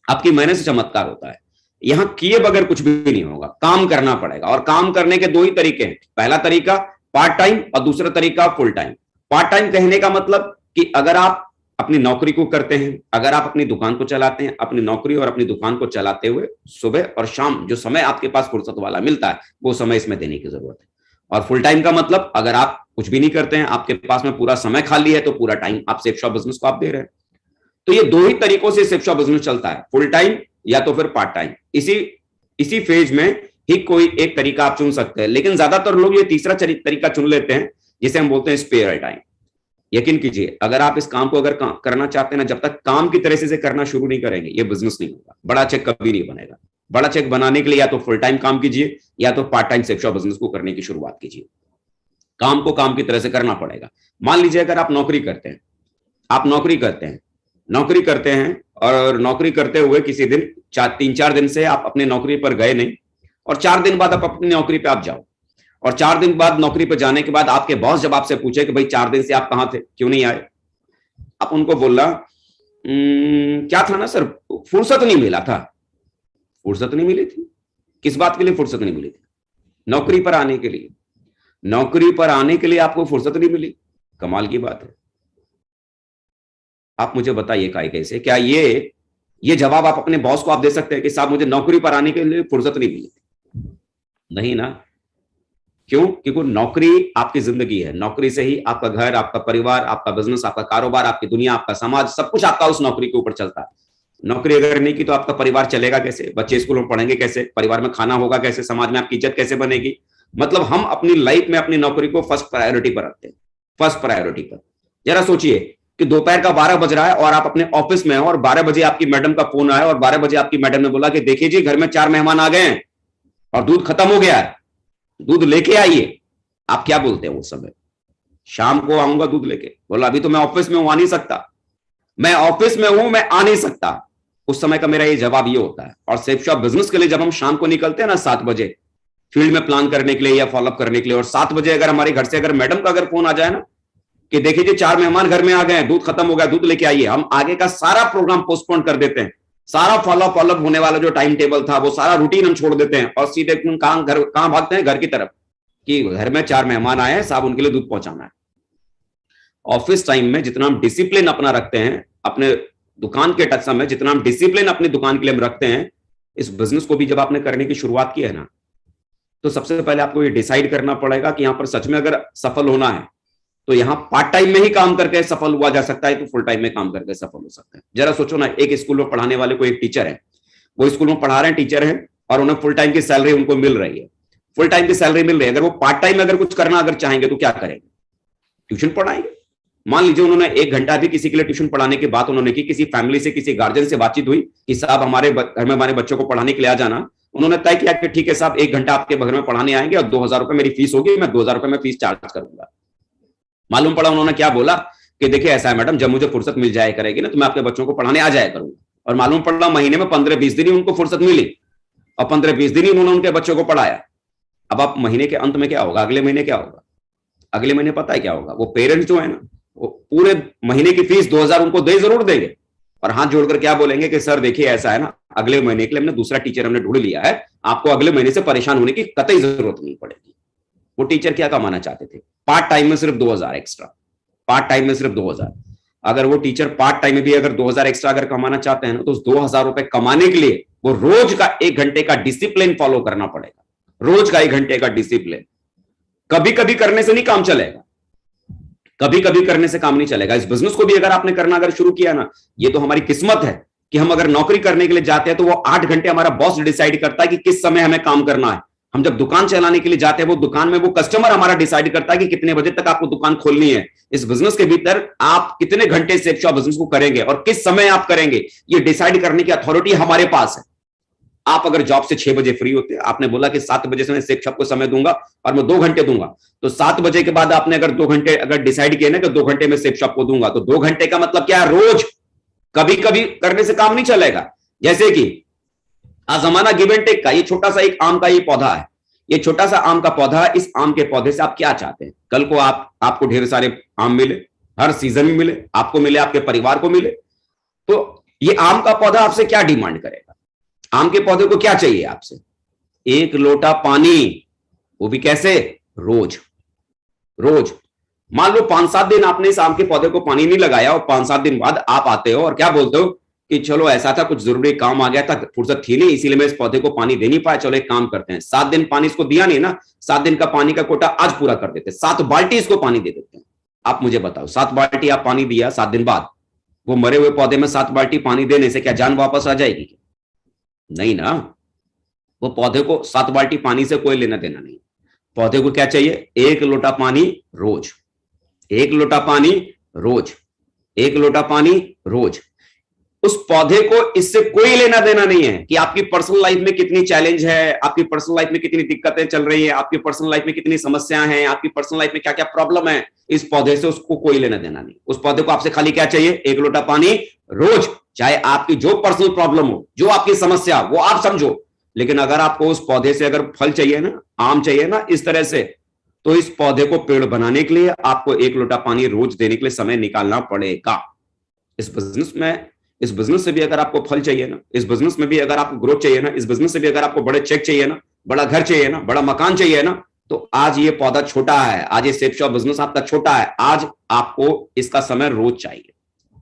आपकी मेहनत से चमत्कार होता है। यहां किए बगैर कुछ भी नहीं होगा। काम करना पड़ेगा और काम करने के 2 ही तरीके हैं। पहला तरीका पार्ट टाइम और दूसरा तरीका फुल टाइम। पार्ट टाइम कहने का मतलब कि अगर आप अपनी नौकरी को करते हैं, अगर आप अपनी दुकान को चलाते हैं, अपनी नौकरी और अपनी दुकान को चलाते हुए सुबह और शाम जो समय आपके पास फुर्सत वाला मिलता है वो समय इसमें देने की जरूरत है। और फुल टाइम का मतलब अगर आप कुछ भी नहीं करते हैं, आपके पास में पूरा समय खाली है, तो पूरा टाइम आप सेफ शॉप बिजनेस को आप दे रहे हैं। तो ये 2 ही तरीकों से सेफ शॉप बिजनेस चलता है, फुल टाइम या तो फिर पार्ट टाइम। इसी फेज में ही कोई एक तरीका आप चुन सकते हैं, लेकिन ज्यादातर लोग ये तीसरा तरीका चुन लेते हैं जिसे हम बोलते हैं स्पेयर टाइम। यकीन कीजिए, अगर आप इस काम को अगर करना चाहते हैं ना, जब तक काम की तरह से करना शुरू नहीं करेंगे ये बिजनेस नहीं होगा। बड़ा चेक कभी नहीं बनेगा। बड़ा चेक बनाने के लिए या तो फुल टाइम काम कीजिए या तो part time safe shop business को करने की शुरुआत कीजिए। काम को काम की तरह से करना पड़ेगा। मान लीजिए अगर आप नौकरी करते हैं, नौकरी करते हैं और नौकरी करते हुए किसी दिन 3-4 दिन से आप अपनी नौकरी पर गए नहीं और 4 दिन बाद आप अपनी नौकरी पे आप जाओ और 4 दिन बाद नौकरी पर जाने के बाद आपके बॉस जब आपसे पूछे कि भाई 4 दिन से आप कहां थे, क्यों नहीं आए, आप उनको बोलना क्या था ना सर, फुर्सत नहीं मिला था। फुर्सत नहीं मिली थी? किस बात के लिए फुर्सत नहीं मिली थी? नौकरी पर आने के लिए। नौकरी पर आने के लिए आपको फुर्सत नहीं मिली? कमाल की बात है। आप मुझे बताइए काय कैसे, क्या ये जवाब आप अपने बॉस को आप दे सकते हैं कि साहब मुझे नौकरी पर आने के लिए फुर्सत नहीं मिली थी? नहीं ना। क्यों? क्योंकि नौकरी आपकी जिंदगी है। नौकरी से ही आपका घर, आपका परिवार, आपका बिजनेस, आपका कारोबार, आपकी दुनिया, आपका समाज, सब कुछ आपका उस नौकरी के ऊपर चलता है। नौकरी अगर नहीं की तो आपका परिवार चलेगा कैसे? बच्चे स्कूल में पढ़ेंगे कैसे? परिवार में खाना होगा कैसे? समाज में आपकी इज्जत कैसे बनेगी? मतलब हम अपनी लाइफ में अपनी नौकरी को फर्स्ट प्रायोरिटी पर रखते हैं, फर्स्ट प्रायोरिटी पर। जरा सोचिए कि दोपहर का 12 बज रहा है और आप अपने ऑफिस में हो और 12 बजे आपकी मैडम का फोन आया और 12 बजे आपकी मैडम ने बोला कि देखिए जी घर में 4 मेहमान आ गए हैं और दूध खत्म हो गया है, दूध लेके आइए। आप क्या बोलते हैं उस समय? शाम को आऊंगा दूध लेके। बोला अभी तो मैं ऑफिस में हूं, आ नहीं सकता। मैं ऑफिस में हूं, मैं आ नहीं सकता। उस समय का मेरा ये जवाब ये होता है। और सेफ शॉप बिजनेस के लिए जब हम शाम को निकलते हैं ना 7 बजे फील्ड में प्लान करने के लिए या फॉलोअप करने के लिए, और 7 बजे अगर हमारे घर से अगर मैडम का अगर फोन आ जाए ना कि देखिए जी 4 मेहमान घर में आ गए हैं, दूध खत्म हो गया, दूध लेके आइए, हम आगे का सारा प्रोग्राम पोस्टपोन कर देते हैं। सारा फॉलोअप होने वाला जो टाइम टेबल था वो सारा रूटीन हम छोड़ देते हैं और सीधे कहां भागते हैं? घर की तरफ, कि घर में 4 मेहमान आए हैं, साहब उनके लिए दूध पहुंचाना है। ऑफिस टाइम में जितना हम डिसिप्लिन अपना रखते हैं, अपने दुकान के टच में जितना हम डिसिप्लिन अपनी दुकान के लिए हम रखते हैं, इस बिजनेस को भी जब आपने करने की शुरुआत की है ना, तो सबसे पहले आपको ये डिसाइड करना पड़ेगा कि यहां पर सच में अगर सफल होना है तो यहां पार्ट टाइम में ही काम करके सफल हुआ जा सकता है, तो फुल टाइम में काम करके सफल हो सकता है। जरा सोचो ना, एक स्कूल में पढ़ाने वाले को एक टीचर है, वो स्कूल में पढ़ा रहे हैं, टीचर है, और उन्हें फुल टाइम की सैलरी उनको मिल रही है, फुल टाइम की सैलरी मिल रही है। अगर वो पार्ट टाइम में अगर कुछ करना अगर चाहेंगे तो क्या करेंगे? ट्यूशन पढ़ाएंगे। मान लीजिए उन्होंने 1 घंटा भी किसी के लिए ट्यूशन पढ़ाने की बात उन्होंने की, किसी फैमिली से, किसी गार्जियन से बातचीत हुई कि साहब हमारे घर में हमारे बच्चों को पढ़ाने के लिए आ जाना। उन्होंने तय किया कि ठीक है साहब 1 घंटा आपके घर में पढ़ाने आएंगे और 2000 रुपए मेरी फीस होगी, मैं 2000 रुपए में फीस चार्ज करूंगा। मालूम पड़ा उन्होंने क्या बोला कि देखिए ऐसा है मैडम, जब मुझे फुर्सत मिल जाया करेगी ना तो मैं आपके बच्चों को पढ़ाने आ जाया करूंगा। और मालूम पड़ा महीने में 15-20 दिन ही उनको फुर्सत मिली और 15-20 दिन ही उन्होंने उनके बच्चों को पढ़ाया। अब आप महीने के अंत में क्या होगा? अगले महीने क्या होगा? अगले महीने पता है क्या होगा? वो पेरेंट्स जो है ना, वो पूरे महीने की फीस 2000 उनको दे जरूर देंगे और हाथ जोड़कर क्या बोलेंगे कि सर देखिए ऐसा है ना, अगले महीने के लिए हमने दूसरा टीचर हमने ढूंढ लिया है, आपको अगले महीने से परेशान होने की कतई जरूरत नहीं पड़ेगी। वो टीचर क्या कमाना चाहते थे? पार्ट टाइम में सिर्फ 2000 एक्स्ट्रा, पार्ट टाइम में सिर्फ 2000। अगर वो टीचर पार्ट टाइम में भी अगर 2000 एक्स्ट्रा अगर कमाना चाहते हैं ना, तो उस 2000 रुपए कमाने के लिए वो रोज का 1 घंटे का डिसिप्लिन फॉलो करना पड़ेगा। रोज का 1 घंटे का डिसिप्लिन। कभी कभी करने से नहीं काम चलेगा, कभी कभी करने से काम नहीं चलेगा। इस बिजनेस को भी अगर आपने करना अगर शुरू किया ना, ये तो हमारी किस्मत है कि हम अगर नौकरी करने के लिए जाते हैं तो वो 8 घंटे हमारा बॉस डिसाइड करता है कि किस समय हमें काम करना है। हम जब दुकान चलाने के लिए जाते हैं, वो दुकान में वो कस्टमर हमारा डिसाइड करता है कि कितने बजे तक आपको दुकान खोलनी है। इस बिजनेस के भीतर आप कितने घंटे सेफ शॉप बिजनेस को करेंगे और किस समय आप करेंगे, ये डिसाइड करने की अथॉरिटी हमारे पास है। आप अगर जॉब से 6 बजे फ्री होते हैं, आपने बोला कि 7 बजे से मैं सेफ शॉप को समय दूंगा और मैं 2 घंटे दूंगा, तो 7 बजे के बाद आपने अगर 2 घंटे अगर डिसाइड किया ना कि 2 घंटे में सेफ शॉप को दूंगा, तो 2 घंटे का मतलब क्या है? रोज। कभी कभी करने से काम नहीं चलेगा। जैसे कि जमाना गिव एंड टेक का, ये छोटा सा एक आम का ये पौधा है, ये छोटा सा आम का पौधा है। इस आम के पौधे से आप क्या चाहते हैं? कल को आपको ढेर सारे आम मिले, हर सीजन में मिले, आपको मिले, आपके परिवार को मिले, तो ये आम का पौधा आपसे क्या डिमांड करेगा? आम के पौधे को क्या चाहिए आपसे? 1 लोटा पानी, वो भी कैसे? रोज। रोज। मान लो 5-7 दिन आपने इस आम के पौधे को पानी नहीं लगाया और 5-7 दिन बाद आप आते हो और क्या बोलते हो कि चलो ऐसा था, कुछ जरूरी काम आ गया था, फुर्सत थी नहीं, इसीलिए मैं इस पौधे को पानी दे नहीं पाया, चलो एक काम करते हैं, 7 दिन पानी इसको दिया नहीं ना, 7 दिन का पानी का कोटा आज पूरा कर देते हैं, 7 बाल्टी इसको पानी दे देते हैं। आप मुझे बताओ, 7 बाल्टी आप पानी दिया 7 दिन बाद, वो मरे हुए पौधे में 7 बाल्टी पानी देने से क्या जान वापस आ जाएगी? नहीं ना। वो पौधे को 7 बाल्टी पानी से कोई लेना देना नहीं। पौधे को क्या चाहिए? 1 लोटा पानी रोज, 1 लोटा पानी रोज, 1 लोटा पानी रोज। उस पौधे को इससे कोई लेना देना नहीं है कि आपकी पर्सनल लाइफ में कितनी चैलेंज है, आपकी पर्सनल लाइफ में कितनी दिक्कतें चल रही है, आपकी पर्सनल लाइफ में कितनी समस्याएं हैं, आपकी पर्सनल लाइफ में क्या क्या प्रॉब्लम है, इस पौधे से उसको कोई लेना देना नहीं। उस पौधे को आपसे खाली क्या चाहिए? 1 लोटा पानी रोज। चाहे आपकी जो पर्सनल प्रॉब्लम हो, जो आपकी समस्या, वो आप समझो, लेकिन अगर आपको उस पौधे से अगर फल चाहिए ना, आम चाहिए ना इस तरह से, तो इस पौधे को पेड़ बनाने के लिए आपको 1 लोटा पानी रोज देने के लिए समय निकालना पड़ेगा। इस बिजनेस से भी अगर आपको फल चाहिए ना, इस बिजनेस में भी अगर आपको ग्रोथ चाहिए ना, इस बिजनेस से भी अगर आपको बड़े चेक चाहिए ना, बड़ा घर चाहिए ना, बड़ा मकान चाहिए ना, तो आज ये पौधा छोटा है, आज ये सेब शॉप बिजनेस आपका छोटा है, आज आपको इसका समय रोज चाहिए।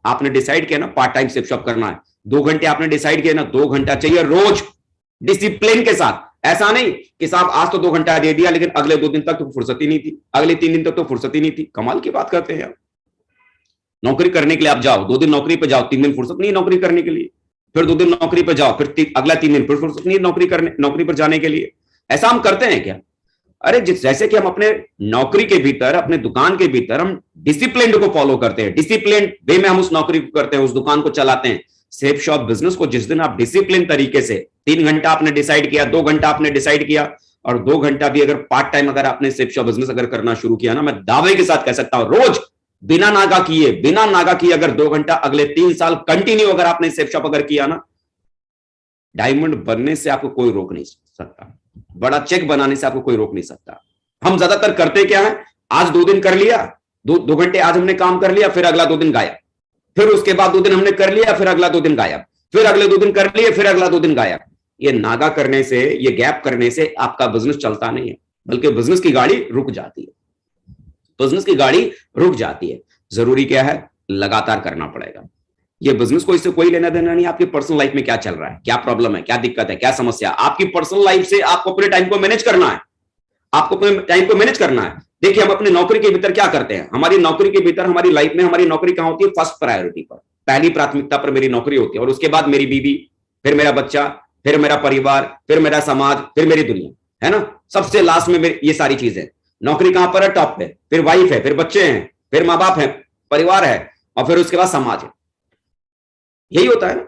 आपने डिसाइड किया ना पार्ट टाइम सेब शॉप करना है, 2 घंटे आपने डिसाइड किया ना, 2 घंटा चाहिए रोज डिसिप्लिन के साथ। ऐसा नहीं कि साहब आज तो 2 घंटा दे दिया लेकिन अगले 2 दिन तक तो फुर्सत ही नहीं थी, अगले 3 दिन तक तो फुर्सत ही नहीं थी। कमाल की बात करते हैं यार। नौकरी करने के लिए आप जाओ, 2 दिन नौकरी पे जाओ, 3 दिन फुर्सत नहीं नौकरी करने के लिए, फिर 2 दिन नौकरी पे जाओ, फिर अगला 3 दिन फिर फुर्सत नहीं नौकरी पर जाने के लिए। ऐसा हम करते हैं क्या? अरे जैसे कि हम अपने नौकरी के भीतर, अपने दुकान के भीतर हम डिसिप्लिन को फॉलो करते हैं, डिसिप्लिन वे में हम उस नौकरी को करते हैं, उस दुकान को चलाते हैं। सेब शॉप बिजनेस को जिस दिन आप डिसिप्लिन तरीके से 3 घंटा आपने डिसाइड किया, 2 घंटा आपने डिसाइड किया, और 2 घंटा भी अगर पार्ट टाइम अगर आपने सेब शॉप बिजनेस अगर करना शुरू किया ना, मैं दावे के साथ कह सकता हूं रोज बिना नागा किए अगर 2 घंटा अगले 3 साल कंटिन्यू अगर आपने सेब शॉप अगर किया ना, डायमंड बनने से आपको कोई रोक नहीं सकता, बड़ा चेक बनाने से आपको कोई रोक नहीं सकता। हम ज्यादातर करते क्या है, आज 2 दिन कर लिया, 2 घंटे आज हमने काम कर लिया, फिर अगला 2 दिन गायब, फिर उसके बाद 2 दिन हमने कर लिया, फिर अगला 2 दिन गायब, फिर अगले 2 दिन कर लिए, फिर अगला 2 दिन गायब। ये नागा करने से, ये गैप करने से आपका बिजनेस चलता नहीं है, बल्कि बिजनेस की गाड़ी रुक जाती है, बिजनेस की गाड़ी रुक जाती है। जरूरी क्या है, लगातार करना पड़ेगा। ये बिजनेस को इससे कोई लेना देना नहीं, आपकी पर्सनल लाइफ में क्या चल रहा है, क्या प्रॉब्लम है, क्या दिक्कत है, क्या समस्या, आपकी पर्सनल लाइफ से आपको अपने टाइम को मैनेज करना है, आपको अपने टाइम को मैनेज करना है। देखिए हम अपनी नौकरी के भीतर क्या करते हैं, हमारी नौकरी के भीतर, हमारी लाइफ में हमारी नौकरी कहां होती है, फर्स्ट प्रायोरिटी पर, पहली प्राथमिकता पर मेरी नौकरी होती है, और उसके बाद मेरी बीवी, फिर मेरा बच्चा, फिर मेरा परिवार, फिर मेरा समाज, फिर मेरी दुनिया, है ना। सबसे लास्ट में ये सारी चीजें। नौकरी कहां पर है, टॉप पे, फिर वाइफ है, फिर बच्चे हैं, फिर माँ बाप है, परिवार है, और फिर उसके बाद समाज है। यही होता है ना।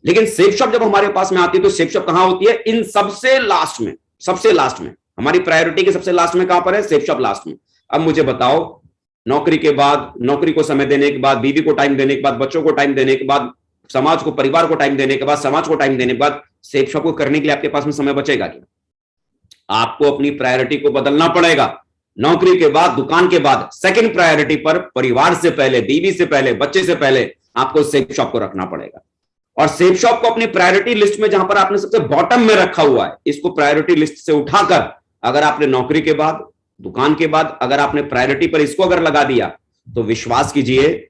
लेकिन सेब शॉप जब हमारे पास में आती है तो सेब शॉप कहां होती है, इन सबसे लास्ट में, सबसे लास्ट में, हमारी प्रायोरिटी के सबसे लास्ट में कहां पर है, सेब शॉप लास्ट में। अब मुझे बताओ, नौकरी के बाद, नौकरी को समय देने के बाद, बीवी को टाइम देने के बाद, बच्चों को टाइम देने के बाद, समाज को, परिवार को टाइम देने के बाद, समाज को टाइम देने के बाद, सेब शॉप को करने के लिए आपके पास में समय बचेगा क्या? आपको अपनी प्रायोरिटी को बदलना पड़ेगा। नौकरी के बाद, दुकान के बाद, सेकंड प्रायोरिटी पर परिवार से पहले, बीवी से पहले, बच्चे से पहले आपको सेब शॉप को रखना पड़ेगा। और सेब शॉप को अपनी प्रायोरिटी लिस्ट में, जहां पर आपने सबसे बॉटम में रखा हुआ है, इसको प्रायोरिटी लिस्ट से उठाकर अगर आपने नौकरी के बाद, दुकान के बाद अगर आपने प्रायोरिटी पर इसको अगर लगा दिया, तो विश्वास कीजिए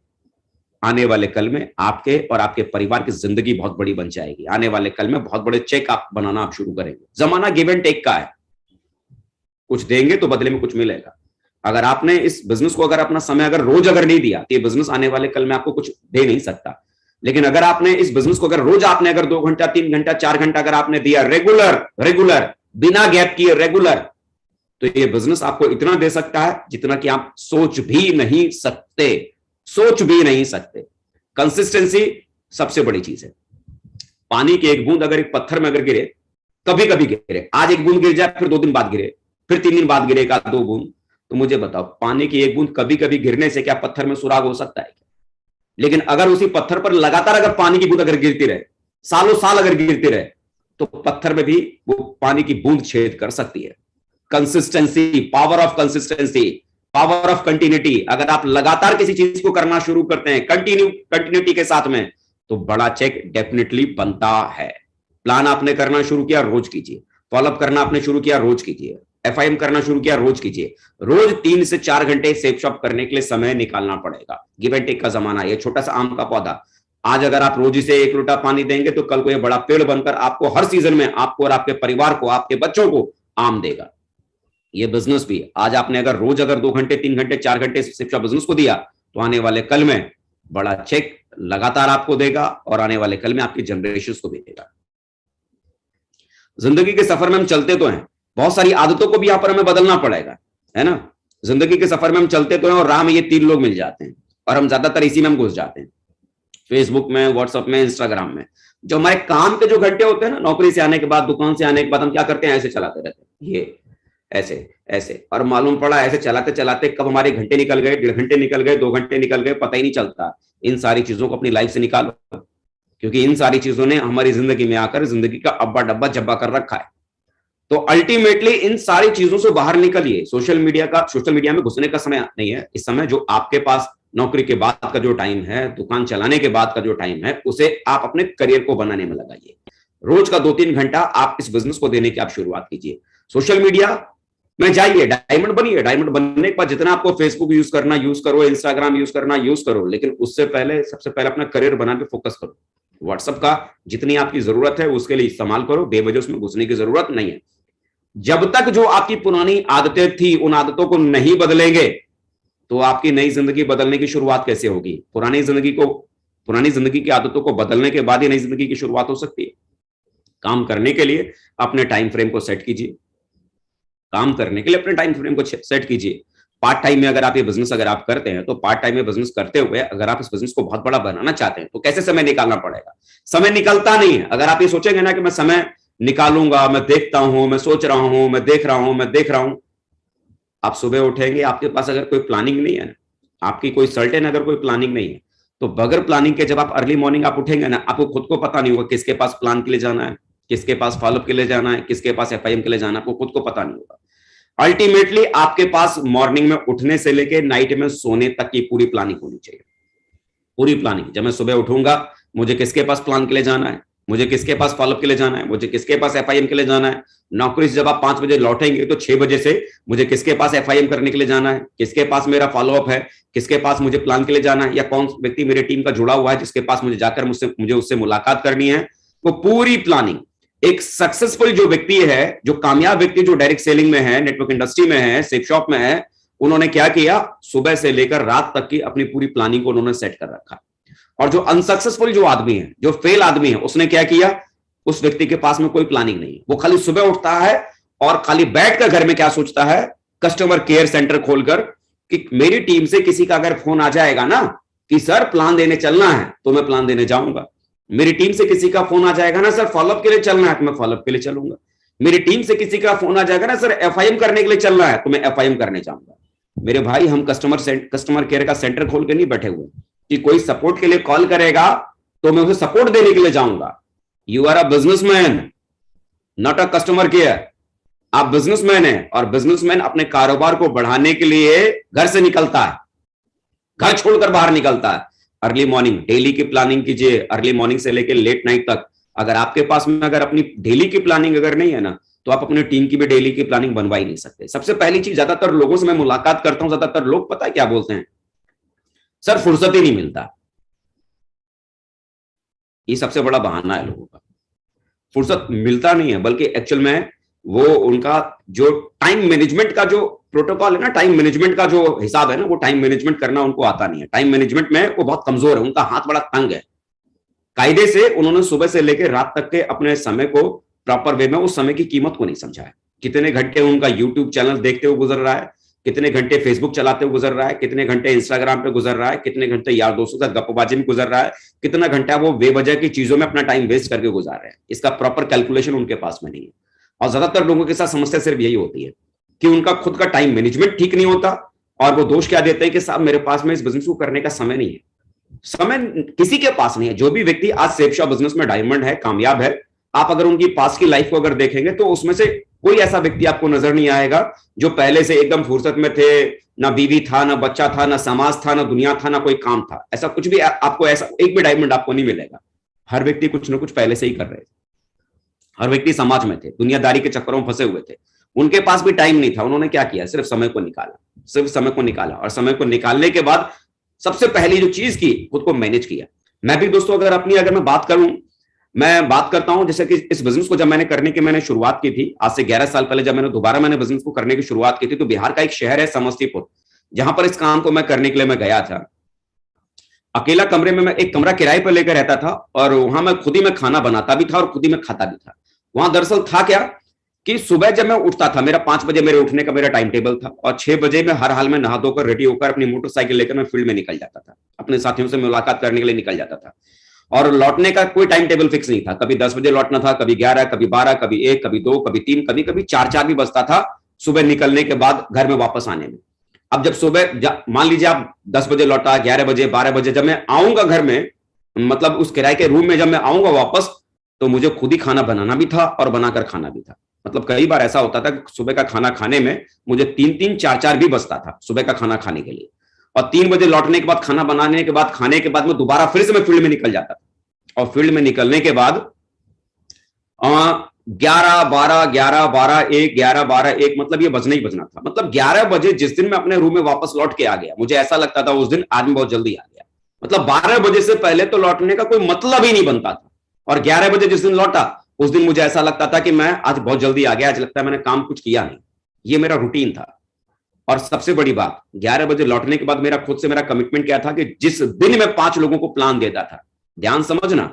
आने वाले कल में आपके और आपके परिवार की जिंदगी बहुत बड़ी बन जाएगी। आने वाले कल में बहुत बड़े चेक आप बनाना आप शुरू करेंगे। जमाना गिव एंड टेक का है, कुछ देंगे तो बदले में कुछ मिलेगा। अगर आपने इस बिजनेस को अगर अपना समय अगर रोज अगर नहीं दिया, तो ये बिजनेस आने वाले कल में आपको कुछ दे नहीं सकता। लेकिन अगर आपने इस बिजनेस को अगर रोज आपने अगर 2 घंटा, 3 घंटा, 4 घंटा अगर आपने दिया, रेगुलर बिना गैप किए रेगुलर, तो ये बिजनेस आपको इतना दे सकता है जितना कि आप सोच भी नहीं सकते, सोच भी नहीं सकते। कंसिस्टेंसी सबसे बड़ी चीज है। पानी की एक बूंद अगर एक पत्थर में अगर गिरे, कभी कभी गिरे, आज एक बूंद गिर जाए, फिर 2 दिन बाद गिरे, फिर 3 दिन बाद गिरेगा 2 बूंद, तो मुझे बताओ पानी की एक बूंद कभी कभी गिरने से क्या पत्थर में सुराग हो सकता है? लेकिन अगर उसी पत्थर पर लगातार अगर पानी की बूंद अगर गिरती रहे, सालों साल अगर गिरती रहे, तो पत्थर में भी वो पानी की बूंद छेद कर सकती है। Consistency, power of consistency, power of continuity. अगर आप लगातार किसी चीज को करना शुरू करते हैं कंटिन्यूटी के साथ में, तो बड़ा चेक डेफिनेटली बनता है। प्लान आपने करना शुरू किया, रोज कीजिए। फॉलोअप करना आपने शुरू किया, रोज कीजिए। FIM करना शुरू किया, रोज कीजिए। रोज 3 से 4 घंटे सेब शॉप करने के लिए समय निकालना पड़ेगा। गिव एंड टेक का जमाना है। ये छोटा सा आम का पौधा, आज अगर आप रोज इसे 1 लोटा पानी देंगे, तो कल को ये बड़ा पेड़ बनकर आपको हर सीजन में, आपको और आपके परिवार को, आपके बच्चों को आम देगा। ये बिजनेस भी, आज आपने अगर रोज अगर 2 घंटे, 3 घंटे, 4 घंटे सेब शॉप बिजनेस को दिया, तो आने वाले कल में बड़ा चेक लगातार आपको देगा, और आने वाले कल में आपकी जनरेशन को भी देगा। जिंदगी के सफर में हम चलते तो हैं, बहुत सारी आदतों को भी यहां पर हमें बदलना पड़ेगा, है ना। जिंदगी के सफर में हम चलते तो हैं, और राह में ये 3 लोग मिल जाते हैं, और हम ज्यादातर इसी में हम घुस जाते हैं, फेसबुक में, व्हाट्सएप में, इंस्टाग्राम में। जो हमारे काम के जो घंटे होते हैं ना, नौकरी से आने के बाद, दुकान से आने के बाद, हम क्या करते हैं, ऐसे चलाते रहते हैं, ये ऐसे ऐसे, और मालूम पड़ा ऐसे चलाते चलाते कब हमारे घंटे निकल गए, 1.5 घंटे निकल गए, 2 घंटे निकल गए, पता ही नहीं चलता। इन सारी चीजों को अपनी लाइफ से निकालो, क्योंकि इन सारी चीजों ने हमारी जिंदगी में आकर जिंदगी का अब्बा डब्बा जब्बा कर रखा है। तो अल्टीमेटली इन सारी चीजों से बाहर निकलिए। सोशल मीडिया में घुसने का समय नहीं है। इस समय जो आपके पास नौकरी के बाद का जो टाइम है, दुकान चलाने के बाद का जो टाइम है, उसे आप अपने करियर को बनाने में लगाइए। रोज का 2-3 घंटा आप इस बिजनेस को देने की आप शुरुआत कीजिए। सोशल मीडिया में जाइए, डायमंड बनिए। डायमंड बनने के बाद जितना आपको फेसबुक यूज करना यूज करो, इंस्टाग्राम यूज करना यूज करो, लेकिन उससे पहले सबसे पहले अपना करियर बनाने पे फोकस करो। व्हाट्सएप का जितनी आपकी जरूरत है उसके लिए इस्तेमाल करो, बेवजह उसमें घुसने की जरूरत नहीं है। जब तक जो आपकी पुरानी आदतें थी उन आदतों को नहीं बदलेंगे तो आपकी नई जिंदगी बदलने की शुरुआत कैसे होगी? पुरानी जिंदगी की आदतों को बदलने के बाद ही नई जिंदगी की शुरुआत हो सकती है। काम करने के लिए अपने टाइम फ्रेम को सेट कीजिए। पार्ट टाइम में अगर आप ये बिजनेस अगर आप करते हैं तो पार्ट टाइम में बिजनेस करते हुए अगर आप इस बिजनेस को बहुत बड़ा बनाना चाहते हैं तो कैसे समय निकालना पड़ेगा? समय निकलता नहीं है। अगर आप ये सोचेंगे ना कि मैं समय निकालूंगा, मैं देखता हूं, मैं सोच रहा हूं, मैं देख रहा हूं, आप सुबह उठेंगे, आपके पास अगर कोई प्लानिंग नहीं है ना, आपकी कोई सर्टेन अगर कोई प्लानिंग नहीं है, तो बगैर प्लानिंग के जब आप अर्ली मॉर्निंग आप उठेंगे ना, आपको खुद को पता नहीं होगा किसके पास प्लान के लिए जाना है, किसके पास फॉलोअप के लिए जाना है, किसके पास एफआईएम के लिए जाना है, आपको खुद को पता नहीं होगा। अल्टीमेटली आपके पास मॉर्निंग में उठने से लेके नाइट में सोने तक की पूरी प्लानिंग होनी चाहिए। पूरी प्लानिंग, जब मैं सुबह उठूंगा मुझे किसके पास प्लान के लिए जाना है, मुझे किसके पास फॉलोअप के लिए जाना है, मुझे किसके पास एफआईएम के लिए जाना है। नौकरी से जब आप 5 बजे लौटेंगे तो 6 बजे से मुझे किसके पास एफआईएम करने के लिए जाना है, किसके पास मेरा फॉलोअप है, किसके पास मुझे प्लान के लिए जाना है, या कौन व्यक्ति मेरे टीम का जुड़ा हुआ है जिसके पास मुझे जाकर मुझे उससे मुलाकात करनी है। वो पूरी प्लानिंग एक सक्सेसफुल जो व्यक्ति है, जो कामयाब व्यक्ति, जो डायरेक्ट सेलिंग में है, नेटवर्क इंडस्ट्री में है, सेफ शॉप में है, उन्होंने क्या किया, सुबह से लेकर रात तक की अपनी पूरी प्लानिंग को उन्होंने सेट कर रखा। और जो अनसक्सेसफुल जो आदमी है, जो फेल आदमी है, उसने क्या किया, उस व्यक्ति के पास में कोई प्लानिंग नहीं है। वो खाली सुबह उठता है और खाली बैठकर घर में क्या सोचता है, कस्टमर केयर सेंटर खोलकर कि मेरी टीम से किसी का अगर फोन आ जाएगा ना कि सर प्लान देने चलना है तो मैं प्लान देने जाऊंगा। मेरी टीम से किसी का फोन आ जाएगा ना सर फॉलोअप के लिए चलना है तो मैं फॉलोअप के लिए चलूंगा। मेरी टीम से किसी का फोन आ जाएगा ना सर एफआईएम करने के लिए चलना है तो मैं एफआईएम करने जाऊंगा। मेरे भाई, हम कस्टमर केयर का सेंटर खोल के नहीं बैठे हुए कि कोई सपोर्ट के लिए कॉल करेगा तो मैं उसे सपोर्ट देने के लिए जाऊंगा। You are a businessman, not a customer care. आप बिजनेसमैन हैं और बिजनेसमैन अपने कारोबार को बढ़ाने के लिए घर से निकलता है, घर छोड़कर बाहर निकलता है। अर्ली मॉर्निंग डेली की प्लानिंग कीजिए, अर्ली मॉर्निंग से लेकर लेट नाइट तक। अगर आपके पास में अगर अपनी डेली की प्लानिंग अगर नहीं है ना, तो आप अपनी टीम की भी डेली की प्लानिंग बनवा ही नहीं सकते। सबसे पहली चीज, ज्यादातर लोगों से मैं मुलाकात करता हूं, ज्यादातर लोग पता है क्या बोलते हैं, सर फुर्सत ही नहीं मिलता। ये सबसे बड़ा बहाना है लोगों का। फुर्सत मिलता नहीं है, बल्कि एक्चुअल में वो उनका जो टाइम मैनेजमेंट का जो प्रोटोकॉल है ना, टाइम मैनेजमेंट का जो हिसाब है ना, वो टाइम मैनेजमेंट करना उनको आता नहीं है। टाइम मैनेजमेंट में वो बहुत कमजोर है, उनका हाथ बड़ा तंग है। कायदे से उन्होंने सुबह से लेकर रात तक के अपने समय को प्रॉपर वे में, उस समय की कीमत को नहीं समझा है। कितने घंटे उनका यूट्यूब चैनल देखते हुए गुजर रहा है, कितने घंटे फेसबुक चलाते हुए गुजर रहा है, कितने घंटे इंस्टाग्राम पे गुजर रहा है, कितने घंटे यार दोस्तों के साथ गप्पबाजी में गुजर रहा है, कितना घंटा वो बेवजह की चीजों में अपना टाइम वेस्ट करके गुजार रहे हैं। इसका प्रॉपर कैलकुलेशन उनके पास में नहीं है। और ज्यादातर लोगों के साथ समस्या सिर्फ यही होती है कि उनका खुद का टाइम मैनेजमेंट ठीक नहीं होता, और वो दोष क्या देते हैं कि साहब मेरे पास में इस बिजनेस को करने का समय नहीं है। समय किसी के पास नहीं है। जो भी व्यक्ति आज सेफशॉप बिजनेस में डायमंड है, कामयाब है, आप अगर उनकी पास की लाइफ को अगर देखेंगे तो उसमें से कोई ऐसा व्यक्ति आपको नजर नहीं आएगा जो पहले से एकदम फुर्सत में थे, ना बीवी था, ना बच्चा था, ना समाज था, ना दुनिया था, ना कोई काम था। ऐसा कुछ भी आपको, ऐसा एक भी डायमंड आपको नहीं मिलेगा। हर व्यक्ति कुछ ना कुछ पहले से ही कर रहे थे। हर व्यक्ति समाज में थे, दुनियादारी के चक्करों में फंसे हुए थे। उनके पास भी टाइम नहीं था। उन्होंने क्या किया, सिर्फ समय को निकाला, सिर्फ समय को निकाला। और समय को निकालने के बाद सबसे पहली जो चीज की, खुद को मैनेज किया। मैं भी दोस्तों अगर मैं बात करूं, मैं बात करता हूं जैसे कि इस बिजनेस को जब मैंने शुरुआत की थी आज से 11 साल पहले, जब मैंने बिजनेस को करने की शुरुआत की थी, तो बिहार का एक शहर है समस्तीपुर, जहां पर इस काम को मैं करने के लिए मैं गया था। अकेला कमरे में, मैं एक कमरा किराए पर लेकर रहता था और वहां मैं खुद ही मैं खाना बनाता भी था और खुद ही मैं खाता भी था। वहां दरअसल था क्या कि सुबह जब मैं उठता था, मेरा 5 बजे मेरे उठने का मेरा टाइम टेबल था, और 6 बजे मैं हर हाल में नहा धोकर रेडी होकर अपनी मोटरसाइकिल लेकर मैं फील्ड में निकल जाता था, अपने साथियों से मुलाकात करने के लिए निकल जाता था। और लौटने का कोई टाइम टेबल फिक्स नहीं था। कभी 10 बजे लौटना था, कभी 11, कभी 12, कभी 1, कभी 2, कभी 3, कभी कभी 4 भी बजता था सुबह निकलने के बाद घर में वापस आने में। अब जब सुबह मान लीजिए आप 10 बजे लौटा, 11 बजे, 12 बजे, जब मैं आऊंगा घर में मतलब उस किराए के रूम में जब मैं आऊंगा वापस, तो मुझे खुद ही खाना बनाना भी था और बनाकर खाना भी था। मतलब कई बार ऐसा होता था कि सुबह का खाना खाने में मुझे 3-3, 4-4 भी बचता था सुबह का खाना खाने के लिए। और 3 बजे लौटने के बाद, खाना बनाने के बाद, खाने के बाद, मैं दोबारा फिर से मैं फील्ड में निकल जाता था। और फील्ड में निकलने के बाद 11, 12, 11, 12, 1, 11, 12, 1, मतलब ये बजना ही बजना था। मतलब 11 बजे जिस दिन मैं अपने रूम में वापस लौट के आ गया, मुझे ऐसा लगता था उस दिन आज मैं बहुत जल्दी आ गया। मतलब 12 बजे से पहले तो लौटने का कोई मतलब ही नहीं बनता था। और 11 बजे जिस दिन लौटा, उस दिन मुझे ऐसा लगता था कि मैं आज बहुत जल्दी आ गया, आज लगता है मैंने काम कुछ किया नहीं। ये मेरा रूटीन था। और सबसे बड़ी बात, 11 बजे लौटने के बाद मेरा खुद से मेरा कमिटमेंट क्या था कि जिस दिन मैं 5 लोगों को प्लान देता था, ध्यान समझना,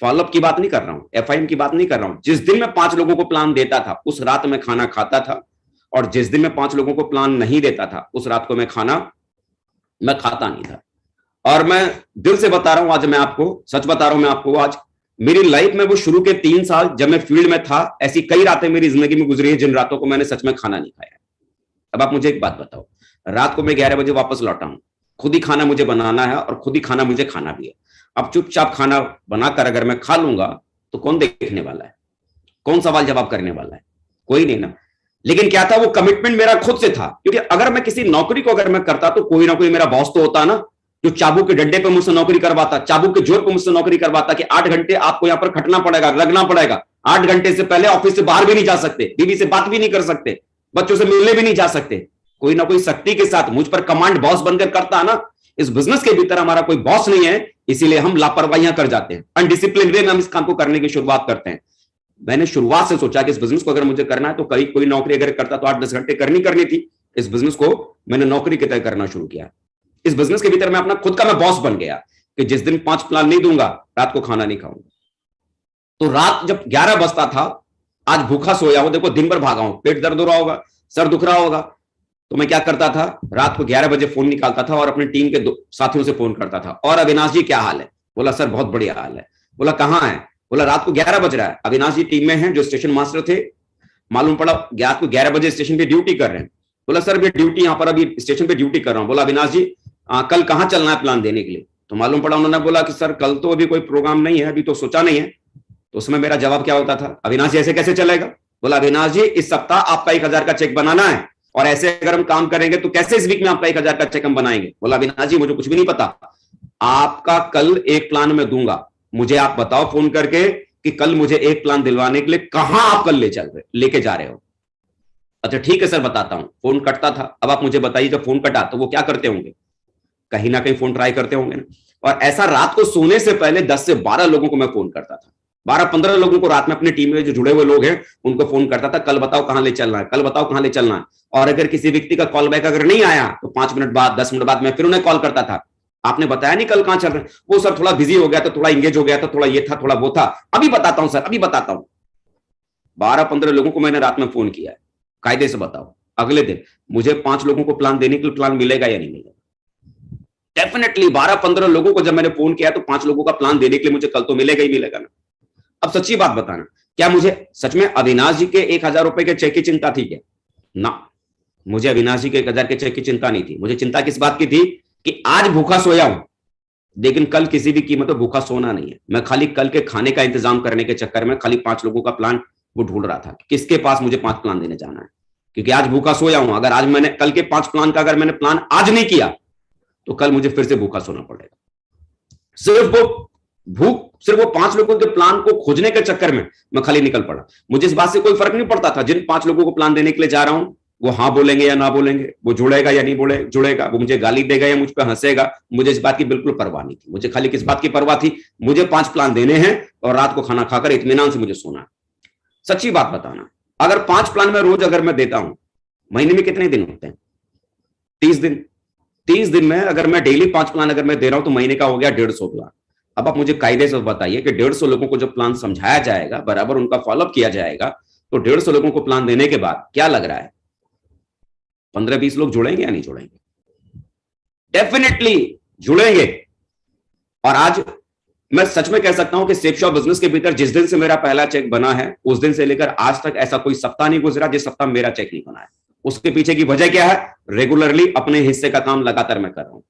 फॉलोअप की बात नहीं कर रहा हूं, एफआईएम की बात नहीं कर रहा हूं, जिस दिन मैं 5 लोगों को प्लान देता था उस रात में खाना खाता था। और जिस दिन मैं 5 लोगों को प्लान नहीं देता था उस रात को मैं खाता नहीं था। और मैं दिल से बता रहा हूं, आज मैं आपको सच बता रहा हूं, मैं आपको आज मेरी लाइफ में वो शुरू के 3 साल जब मैं फील्ड में था, ऐसी कई रातें मेरी जिंदगी में गुजरी है जिन रातों को मैंने सच में खाना नहीं खाया। अब आप मुझे एक बात बताओ, रात को मैं 11 बजे वापस लौटा हूं, खुद ही खाना मुझे बनाना है और खुद ही खाना मुझे खाना भी है। अब चुपचाप खाना बनाकर अगर मैं खा लूंगा तो कौन देखने वाला है, कौन सवाल जवाब करने वाला है? कोई नहीं ना। लेकिन क्या था, वो कमिटमेंट मेरा खुद से था। क्योंकि अगर मैं किसी नौकरी को अगर मैं करता तो कोई ना कोई मेरा बॉस तो होता ना, जो चाबुक के डंडे पे मुझसे नौकरी करवाता, चाबुक के जोर पे मुझसे नौकरी करवाता कि 8 घंटे आपको यहां पर खटना पड़ेगा, लगना पड़ेगा। 8 घंटे से पहले ऑफिस से बाहर भी नहीं जा सकते, बीवी से बात भी नहीं कर सकते, बच्चों से मिलने भी नहीं जा सकते। कोई ना कोई शक्ति के साथ मुझ पर कमांड बॉस बनकर करता है ना। इस बिजनेस के भीतर हमारा कोई बॉस नहीं है, इसीलिए हम लापरवाहियां कर जाते हैं, अनडिसिप्लिन वे में हम इस काम को करने की शुरुआत करते हैं। मैंने शुरुआत से सोचा कि इस बिजनेस को अगर मुझे करना है तो कोई नौकरी अगर करता तो 8-10 घंटे करनी थी। इस बिजनेस को मैंने नौकरी की तरह करना शुरू किया। इस बिजनेस के भीतर मैं अपना खुद का मैं बॉस बन गया कि जिस दिन 5 प्लान नहीं दूंगा, रात को खाना नहीं खाऊंगा। तो रात जब 11 बजता था, आज भूखा सोया हो, देखो दिन भर भागा हूं, पेट दर्द हो रहा होगा, सर दुख रहा होगा, तो मैं क्या करता था, रात को 11 बजे फोन निकालता था और अपनी टीम के साथियों से फोन करता था, और अविनाश जी क्या हाल है? बोला सर बहुत बढ़िया हाल है। बोला कहां है? बोला रात को 11 बज रहा है, अविनाश जी टीम में हैं जो स्टेशन मास्टर थे, मालूम पड़ा रात को 11 बजे स्टेशन पे ड्यूटी कर रहे हैं। बोला सर अभी ड्यूटी यहां पर अभी स्टेशन पे ड्यूटी कर रहा हूं। बोला अविनाश जी कल कहां चलना है प्लान देने के लिए? तो मालूम पड़ा उन्होंने बोला कि सर कल तो अभी कोई प्रोग्राम नहीं है, अभी तो सोचा नहीं है। तो उसमें मेरा जवाब क्या होता था, अविनाश जी ऐसे कैसे चलेगा? बोला अविनाश जी इस सप्ताह आपका 1000 का चेक बनाना है, और ऐसे अगर हम काम करेंगे तो कैसे इस वीक में आपका 1000 का चेक हम बनाएंगे? बोला अविनाश जी मुझे कुछ भी नहीं पता, आपका कल एक प्लान मैं दूंगा, मुझे आप बताओ फोन करके कि कल मुझे एक प्लान दिलवाने के लिए कहां आप कल लेके जा रहे हो। अच्छा ठीक है सर बताता हूं। फोन कटता था। अब आप मुझे बताइए जब फोन कटा तो वो क्या करते होंगे, कहीं ना कहीं फोन ट्राई करते होंगे ना। और ऐसा रात को सोने से पहले 10 से 12 लोगों को मैं फोन करता था, 12-15 लोगों को रात में अपनी टीम में जो जुड़े हुए लोग हैं उनको फोन करता था, कल बताओ कहां ले चलना है, कल बताओ कहां ले चलना है। और अगर किसी व्यक्ति का कॉल बैक अगर नहीं आया तो 5 मिनट बाद 10 मिनट बाद मैं फिर उन्हें कॉल करता था, आपने बताया नहीं कल कहां चल रहे हैं? वो सर थोड़ा बिजी हो गया था, थोड़ा इंगेज हो गया था, थोड़ा ये था थोड़ा वो था, अभी बताता हूं सर अभी बताता हूं। 12-15 लोगों को मैंने रात में फोन किया है। कायदे से बताओ अगले दिन मुझे 5 लोगों को प्लान देने के लिए प्लान मिलेगा या नहीं मिलेगा? डेफिनेटली 12-15 लोगों को जब मैंने फोन किया तो 5 लोगों का प्लान देने के लिए मुझे कल तो मिलेगा ही मिलेगा ना। अब सच्ची बात बताना, क्या मुझे सच में अविनाश जी के 1000 रुपए के चेक की चिंता थी क्या? ना, मुझे अविनाश जी के 1000 के चेक की चिंता नहीं थी। मुझे चिंता किस बात की थी कि आज भूखा सोया हूं, लेकिन कल किसी भी कीमत पर भूखा सोना नहीं है। मैं खाली कल के खाने का इंतजाम करने के चक्कर में खाली 5 लोगों का प्लान वो ढूंढ रहा था, किसके पास मुझे 5 प्लान देने जाना है, क्योंकि आज भूखा सोया हूं। अगर आज मैंने कल के 5 प्लान का अगर मैंने प्लान आज नहीं किया तो कल मुझे फिर से भूखा सोना पड़ेगा। सिर्फ वो 5 लोगों के प्लान को खोजने के चक्कर में मैं खाली निकल पड़ा। मुझे इस बात से कोई फर्क नहीं पड़ता था जिन 5 लोगों को प्लान देने के लिए जा रहा हूं वो हाँ बोलेंगे या ना बोलेंगे, वो जुड़ेगा या नहीं जुड़ेगा, वो मुझे गाली देगा या मुझ पर हंसेगा, मुझे इस बात की बिल्कुल परवाह नहीं थी। मुझे खाली किस बात की परवाह थी, मुझे 5 प्लान देने हैं और रात को खाना खाकर इत्मीनान से मुझे सोना है। सच्ची बात बताना, अगर 5 प्लान में रोज अगर मैं देता हूं, महीने में कितने दिन होते हैं? 30 दिन। 30 दिन में अगर मैं डेली 5 प्लान अगर मैं दे रहा हूं तो महीने का हो गया 150 प्लान। अब आप मुझे कायदे से बताइए कि 150 लोगों को जब प्लान समझाया जाएगा, बराबर उनका फॉलोअप किया जाएगा, तो 150 लोगों को प्लान देने के बाद क्या लग रहा है, 15-20 लोग जुड़ेंगे या नहीं जुड़ेंगे? डेफिनेटली जुड़ेंगे। और आज मैं सच में कह सकता हूं कि सेफ शॉप बिजनेस के भीतर जिस दिन से मेरा पहला चेक बना है उस दिन से लेकर आज तक ऐसा कोई सप्ताह नहीं गुजरा जिस सप्ताह मेरा चेक नहीं बना है। उसके पीछे की वजह क्या है? रेगुलरली अपने हिस्से का काम लगातार मैं कर रहा हूं।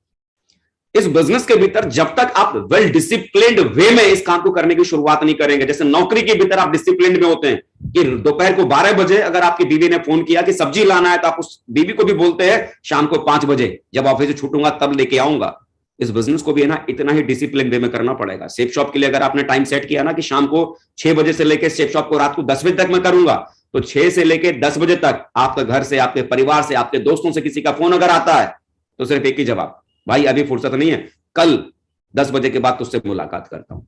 इस बिजनेस के भीतर जब तक आप वेल डिसिप्लिन्ड वे में इस काम को करने की शुरुआत नहीं करेंगे, जैसे नौकरी के भीतर आप डिसिप्लिन्ड में होते हैं कि दोपहर को 12 बजे अगर आपकी बीवी ने फोन किया कि सब्जी लाना है, तो आप उस बीवी को भी बोलते हैं शाम को 5 बजे जब ऑफिस से छूटूंगा तब लेके आऊंगा। इस बिजनेस को भी है ना इतना ही डिसिप्लिन वे में करना पड़ेगा। सेफ शॉप के लिए अगर आपने टाइम सेट किया ना कि शाम को 6 बजे से लेकर सेफ शॉप को रात को 10 बजे तक मैं करूंगा, तो 6 से लेकर 10 बजे तक आपके घर से, आपके परिवार से, आपके दोस्तों से किसी का फोन अगर आता है तो सिर्फ एक ही जवाब, भाई अभी फुर्सत नहीं है, कल 10 बजे के बाद तुझसे मुलाकात करता हूं।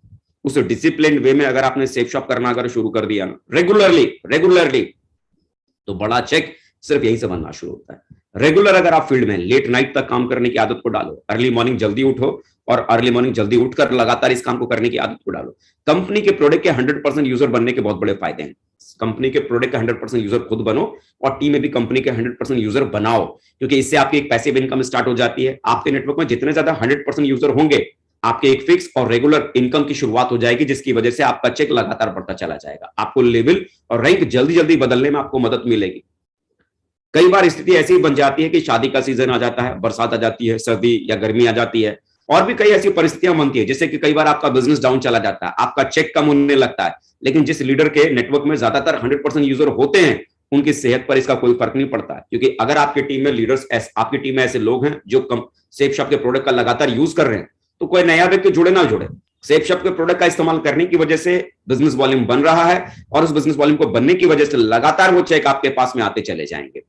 उस डिसिप्लिन वे में अगर आपने सेफ शॉप करना अगर शुरू कर दिया ना रेगुलरली, तो बड़ा चेक सिर्फ यहीं से बनना शुरू होता है। रेगुलर अगर आप फील्ड में लेट नाइट तक काम करने की आदत को डालो, अर्ली मॉर्निंग जल्दी उठो और अर्ली मॉर्निंग जल्दी उठकर लगातार इस काम को करने की आदत को डालो। कंपनी के प्रोडक्ट के 100% यूजर बनने के बहुत बड़े फायदे हैं। कंपनी के प्रोडक्ट का 100% यूजर खुद बनो और टीम में भी कंपनी के 100% यूजर बनाओ, क्योंकि इससे आपकी एक पैसिव इनकम स्टार्ट हो जाती है। आपके नेटवर्क में जितने ज्यादा 100% यूजर होंगे, आपके एक फिक्स और रेगुलर इनकम की शुरुआत हो जाएगी, जिसकी वजह से आपका चेक लगातार बढ़ता चला जाएगा। आपको लेवल और रैंक जल्दी जल्दी बदलने में आपको मदद मिलेगी। कई बार स्थिति ऐसी बन जाती है कि शादी का सीजन आ जाता है, बरसात आ जाती है, सर्दी या गर्मी आ जाती है, और भी कई ऐसी परिस्थितियां बनती है जिससे कि कई बार आपका बिजनेस डाउन चला जाता है, आपका चेक कम होने लगता है। लेकिन जिस लीडर के नेटवर्क में ज्यादातर 100% यूजर होते हैं, उनकी सेहत पर इसका कोई फर्क नहीं पड़ता है, क्योंकि अगर आपकी टीम में लीडर्स, आपकी टीम में ऐसे लोग हैं जो सेफ शॉप के प्रोडक्ट का लगातार यूज कर रहे हैं, तो कोई नया व्यक्ति जुड़े ना जुड़े, सेफ शॉप के प्रोडक्ट का इस्तेमाल करने की वजह से बिजनेस वॉल्यूम बन रहा है, और उस बिजनेस वॉल्यूम को बनने की वजह से लगातार वो चेक आपके पास में आते चले जाएंगे।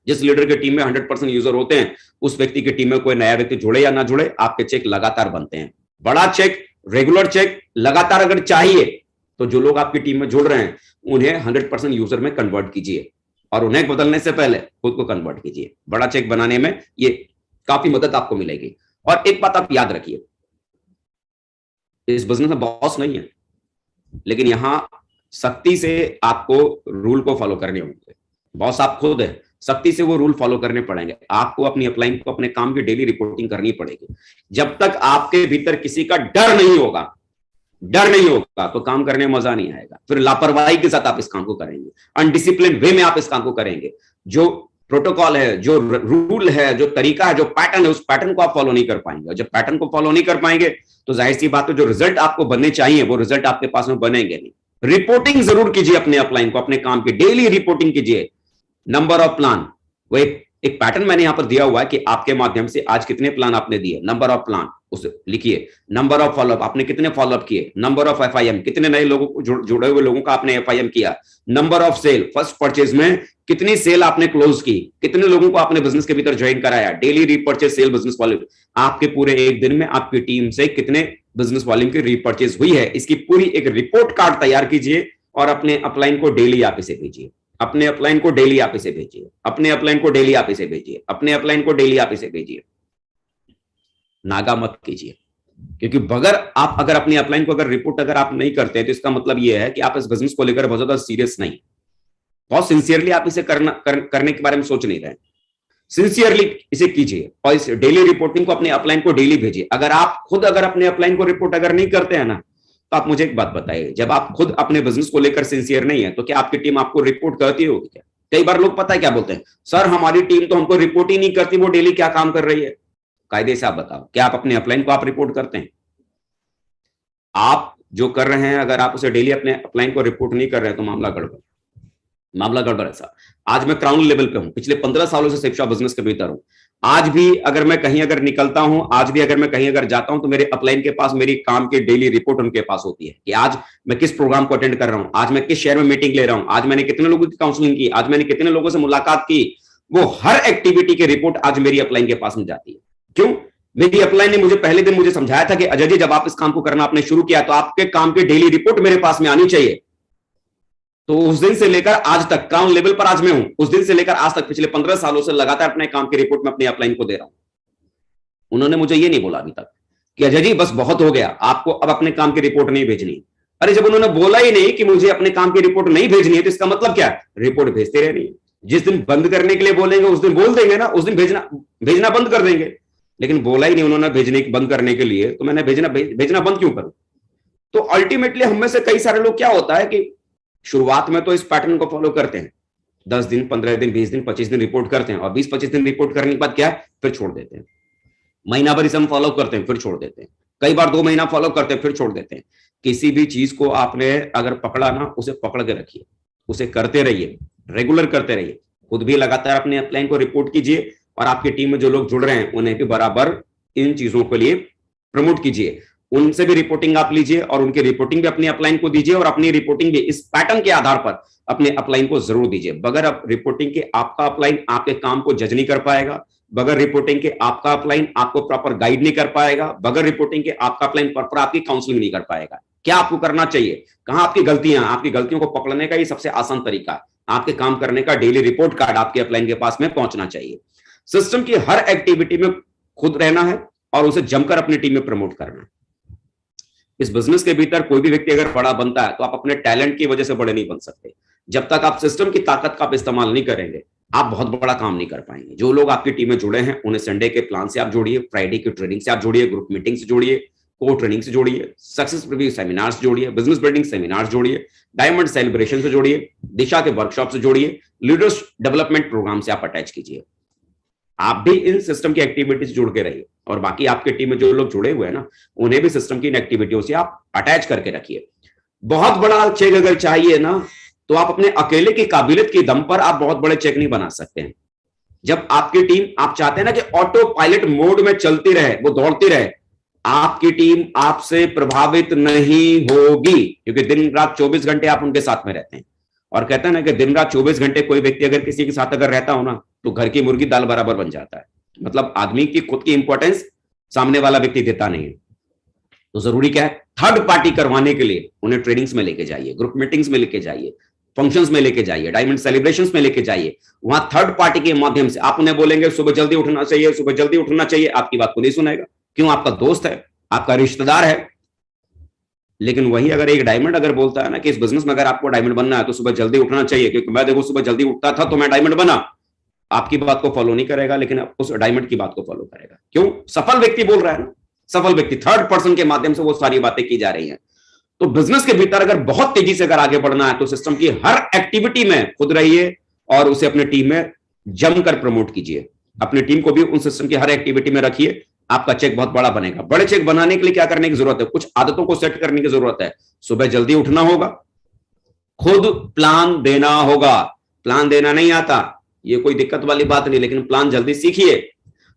जिस लीडर की टीम में 100% यूजर होते हैं, उस व्यक्ति की टीम में कोई नया व्यक्ति जुड़े या ना जुड़े, आपके चेक लगातार बनते हैं। बड़ा चेक, रेगुलर चेक लगातार अगर चाहिए, तो जो लोग आपकी टीम में जुड़ रहे हैं उन्हें 100% यूजर में कन्वर्ट कीजिए, और उन्हें बदलने से पहले खुद को कन्वर्ट कीजिए। बड़ा चेक बनाने में ये काफी मदद आपको मिलेगी। और एक बात आप याद रखिए, इस बिजनेस में बॉस नहीं है, लेकिन यहां सख्ती से आपको रूल को फॉलो करने होंगे। बॉस आप खुद है, सख्ती से वो रूल फॉलो करने पड़ेंगे। आपको अपनी अपलाइन को अपने काम की डेली रिपोर्टिंग करनी पड़ेगी। जब तक आपके भीतर किसी का डर नहीं होगा, तो काम करने में मजा नहीं आएगा। फिर लापरवाही के साथ आप इस काम को करेंगे, अनडिसिप्लिन वे में आप इस काम को करेंगे। जो प्रोटोकॉल है, जो रूल है, जो तरीका है, जो पैटर्न है, उस पैटर्न को आप फॉलो नहीं कर पाएंगे। और जब पैटर्न को फॉलो नहीं कर पाएंगे, तो जाहिर सी बात है जो रिजल्ट आपको बनने चाहिए वो रिजल्ट आपके पास में बनेंगे नहीं। रिपोर्टिंग जरूर कीजिए अपने अपलाइन को, अपने काम की डेली रिपोर्टिंग कीजिए। नंबर ऑफ प्लान, वो एक पैटर्न मैंने यहां पर दिया हुआ है कि आपके माध्यम से आज कितने प्लान आपने दिए, नंबर ऑफ प्लान उसे लिखिए। नंबर ऑफ फॉलोअप, आपने कितने फॉलोअप किए। नंबर ऑफ एफआईएम, कितने नए लोगों को जुड़े हुए लोगों का आपने एफआईएम किया। Number of sale, first purchase में कितनी सेल आपने क्लोज की, कितने लोगों को आपने बिजनेस के भीतर ज्वाइन कराया। Daily repurchase sale business volume, आपके पूरे एक दिन में आपकी टीम से कितने बिजनेस वॉल्यूम की रीपर्चेज हुई है, इसकी पूरी एक रिपोर्ट कार्ड तैयार कीजिए और अपने अपलाइन को डेली आप इसे भेजिए। अपने अपलाइन को डेली आप इसे भेजिए, अपने अपलाइन को डेली आप इसे भेजिए, अपने अपलाइन को डेली आप इसे भेजिए। नागा मत कीजिए, क्योंकि अगर अपनी अपलाइन को अगर रिपोर्ट अगर आप नहीं करते हैं, तो इसका मतलब यह है कि आप इस बिजनेस को लेकर बहुत ज्यादा सीरियस नहीं, बहुत सिंसियरली आप इसे करने के बारे में सोच नहीं रहे। सिंसियरली इसे कीजिए और इस डेली रिपोर्टिंग को अपने अपलाइन को डेली भेजिए। अगर आप खुद अगर अपने अपलाइन को रिपोर्ट अगर नहीं करते हैं ना, तो आप मुझे एक बात बताइए, जब आप खुद अपने बिजनेस को लेकर सिंसियर नहीं है, तो क्या आपकी टीम आपको रिपोर्ट करती होगी क्या? कई बार लोग पता है क्या बोलते हैं, सर हमारी टीम तो हमको रिपोर्ट ही नहीं करती, वो डेली क्या काम कर रही है। कायदे से आप बताओ, क्या आप अपने अपलाइन को आप रिपोर्ट करते हैं? आप जो कर रहे हैं, अगर आप उसे डेली अपने अपलाइन को रिपोर्ट नहीं कर रहे हैं, तो मामला गड़बड़ है साहब। आज मैं क्राउन लेवल पे हूं, पिछले 15 सालों से सेफ शॉप बिजनेस के भीतर हूं। आज भी अगर मैं कहीं अगर निकलता हूं, आज भी अगर मैं कहीं अगर जाता हूं, तो मेरे अपलाइन के पास मेरी काम की डेली रिपोर्ट उनके पास होती है कि आज मैं किस प्रोग्राम को अटेंड कर रहा हूं, आज मैं किस शहर में मीटिंग ले रहा हूं, आज मैंने कितने लोगों की काउंसलिंग की, आज मैंने कितने लोगों से मुलाकात की। वो हर एक्टिविटी की रिपोर्ट आज मेरी अपलाइन के पास में जाती है। क्यों? मेरी अपलाइन ने मुझे पहले दिन मुझे समझाया था कि अजय जी, जब आप इस काम को करना आपने शुरू किया, तो आपके काम की डेली रिपोर्ट मेरे पास में आनी चाहिए। तो उस दिन से लेकर आज तक, क्राउन लेवल पर आज मैं हूं, उस दिन से लेकर आज तक पिछले 15 सालों से लगातार अपने काम की रिपोर्ट में अपने अपलाइन को दे रहा हूं। उन्होंने मुझे ये नहीं बोला अभी तक कि अजय जी बस बहुत हो गया, आपको अब अपने काम की रिपोर्ट नहीं भेजनी। अरे जब उन्होंने बोला ही नहीं कि मुझे अपने काम की रिपोर्ट नहीं भेजनी है, तो इसका मतलब क्या है? रिपोर्ट भेजते रहनी है। जिस दिन बंद करने के लिए बोलेंगे उस दिन बोल देंगे ना, उस दिन भेजना बंद कर देंगे। लेकिन बोला ही नहीं उन्होंने भेजने बंद करने के लिए, तो मैंने भेजना बंद क्यों करूं? तो अल्टीमेटली हम में से कई सारे लोग क्या होता है कि शुरुआत में तो इस पैटर्न को फॉलो करते हैं, 10 दिन, 15 दिन, 20 दिन, 25 दिन रिपोर्ट करते हैं, और 20-25 दिन रिपोर्ट करने के बाद क्या, फिर छोड़ देते हैं। महीना भर इसे हम फॉलो करते हैं फिर छोड़ देते हैं, कई बार 2 महीना फॉलो करते हैं फिर छोड़ देते हैं। किसी भी चीज को आपने अगर पकड़ा ना, उसे पकड़ के रखिए, उसे करते रहिए, रेगुलर करते रहिए, खुद भी लगातार अपने अपलाइन को रिपोर्ट कीजिए और आपकी टीम में जो लोग जुड़ रहे हैं उन्हें भी बराबर इन चीजों के लिए प्रमोट कीजिए, उनसे भी रिपोर्टिंग आप लीजिए और उनकी रिपोर्टिंग भी अपनी अपलाइन को दीजिए और अपनी रिपोर्टिंग भी इस पैटर्न के आधार पर अपने अपलाइन को जरूर दीजिए। बगैर रिपोर्टिंग के आपका अपलाइन आपके काम को जज नहीं कर पाएगा, बगैर रिपोर्टिंग के आपका अपलाइन आपको प्रॉपर गाइड नहीं कर पाएगा, बगैर रिपोर्टिंग के आपका अपलाइन प्रॉपर आपकी काउंसलिंग नहीं कर पाएगा। क्या आपको करना चाहिए, कहां आपकी गलतियां, आपकी गलतियों को पकड़ने का ये सबसे आसान तरीका है, आपके काम करने का डेली रिपोर्ट कार्ड आपके अपलाइन के पास में पहुंचना चाहिए। सिस्टम की हर एक्टिविटी में खुद रहना है और उसे जमकर अपनी टीम में प्रमोट करना है। इस बिजनेस के भीतर कोई भी व्यक्ति अगर बड़ा बनता है तो आप अपने टैलेंट की वजह से बड़े नहीं बन सकते। जब तक आप सिस्टम की ताकत का आप इस्तेमाल नहीं करेंगे आप बहुत बड़ा काम नहीं कर पाएंगे। जो लोग आपकी टीम में जुड़े हैं उन्हें संडे के प्लान से आप जोड़िए, फ्राइडे की ट्रेनिंग से आप जोड़िए, ग्रुप मीटिंग से जोड़िए, को ट्रेनिंग से जोड़िए, सक्सेस रिव्यू सेमिनार से जोड़िए, बिजनेस बिल्डिंग सेमिनार जोड़िए, डायमंड सेलिब्रेशन से जोड़िए, दिशा के वर्कशॉप से जोड़िए, लीडर्स डेवलपमेंट प्रोग्राम से आप अटैच कीजिए। आप भी इन सिस्टम की एक्टिविटी से जुड़ के रहिए और बाकी आपके टीम में जो लोग जुड़े हुए हैं ना उन्हें भी सिस्टम की इन एक्टिविटियों से आप अटैच करके रखिए। बहुत बड़ा चेक अगर चाहिए ना तो आप अपने अकेले की काबिलियत के दम पर आप बहुत बड़े चेक नहीं बना सकते हैं। जब आपकी टीम, आप चाहते हैं ना कि ऑटो पायलट मोड में चलती रहे, वो दौड़ती रहे, आपकी टीम आपसे प्रभावित नहीं होगी क्योंकि दिन रात 24 घंटे आप उनके साथ में रहते हैं। और कहते हैं ना कि दिन रात 24 घंटे कोई व्यक्ति अगर किसी के साथ अगर रहता हो ना तो घर की मुर्गी दाल बराबर बन जाता है। मतलब आदमी की खुद की इंपॉर्टेंस सामने वाला व्यक्ति देता नहीं है। तो जरूरी क्या है, थर्ड पार्टी करवाने के लिए उन्हें ट्रेनिंग्स में लेके जाइए, ग्रुप मीटिंग्स में लेके जाइए, फंक्शंस में लेके जाइए, डायमंड सेलिब्रेशंस में लेके जाइए। वहां थर्ड पार्टी के माध्यम से आप उन्हें बोलेंगे सुबह जल्दी उठना चाहिए, सुबह जल्दी उठना चाहिए, आपकी बात को नहीं सुनेगा। क्यों? आपका दोस्त है, आपका रिश्तेदार है। लेकिन वही अगर एक डायमंड अगर बोलता है ना कि इस बिजनेस में अगर आपको डायमंड बनना है तो सुबह जल्दी उठना चाहिए क्योंकि मैं देखो सुबह जल्दी उठता था तो मैं डायमंड बना, आपकी बात को फॉलो नहीं करेगा लेकिन उस डायमंड की बात को फॉलो करेगा। क्यों? सफल व्यक्ति बोल रहा है ना, सफल व्यक्ति, थर्ड पर्सन के माध्यम से वो सारी बातें की जा रही हैं। तो बिजनेस के भीतर अगर बहुत तेजी से अगर आगे बढ़ना है तो सिस्टम की हर एक्टिविटी में खुद रहिए और उसे अपनी टीम में जमकर प्रमोट कीजिए। अपनी टीम को भी उन सिस्टम की हर एक्टिविटी में रखिए, आपका चेक बहुत बड़ा बनेगा। बड़े चेक बनाने के लिए क्या करने की जरूरत है? कुछ आदतों को सेट करने की जरूरत है। सुबह जल्दी उठना होगा, खुद प्लान देना होगा। प्लान देना नहीं आता ये कोई दिक्कत वाली बात नहीं, लेकिन प्लान जल्दी सीखिए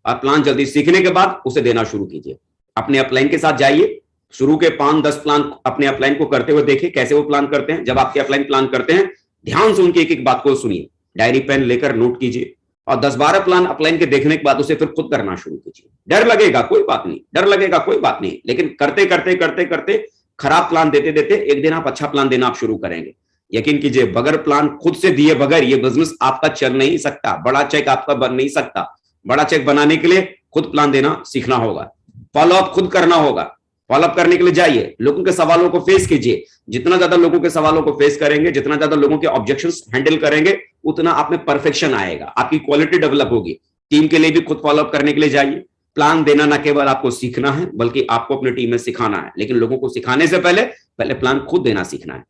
और प्लान जल्दी सीखने के बाद उसे देना शुरू कीजिए। अपने अपलाइन के साथ जाइए, शुरू के 5-10 प्लान अपने अपलाइन को करते हुए देखिए कैसे वो प्लान करते हैं। जब आपके अपलाइन प्लान करते हैं ध्यान से उनकी एक एक बात को सुनिए, डायरी पेन लेकर नोट कीजिए और 10-12 प्लान अपलाइन के देखने के बाद उसे फिर खुद करना शुरू कीजिए। डर लगेगा कोई बात नहीं, डर लगेगा कोई बात नहीं, लेकिन करते करते करते करते खराब प्लान देते देते एक दिन आप अच्छा प्लान देना आप शुरू करेंगे। यकीन कीजिए बगैर प्लान खुद से दिए बगैर ये बिजनेस आपका चल नहीं सकता, बड़ा चेक आपका बन नहीं सकता। बड़ा चेक बनाने के लिए खुद प्लान देना सीखना होगा, फॉलोअप खुद करना होगा। फॉलोअप करने के लिए जाइए, लोगों के सवालों को फेस कीजिए। जितना ज्यादा लोगों के सवालों को फेस करेंगे, जितना ज्यादा लोगों के ऑब्जेक्शंस हैंडल करेंगे, उतना आप में परफेक्शन आएगा, आपकी क्वालिटी डेवलप होगी। टीम के लिए भी खुद फॉलोअप करने के लिए जाइए। प्लान देना ना केवल आपको सीखना है बल्कि आपको अपनी टीम में सिखाना है, लेकिन लोगों को सिखाने से पहले प्लान खुद देना सीखना है।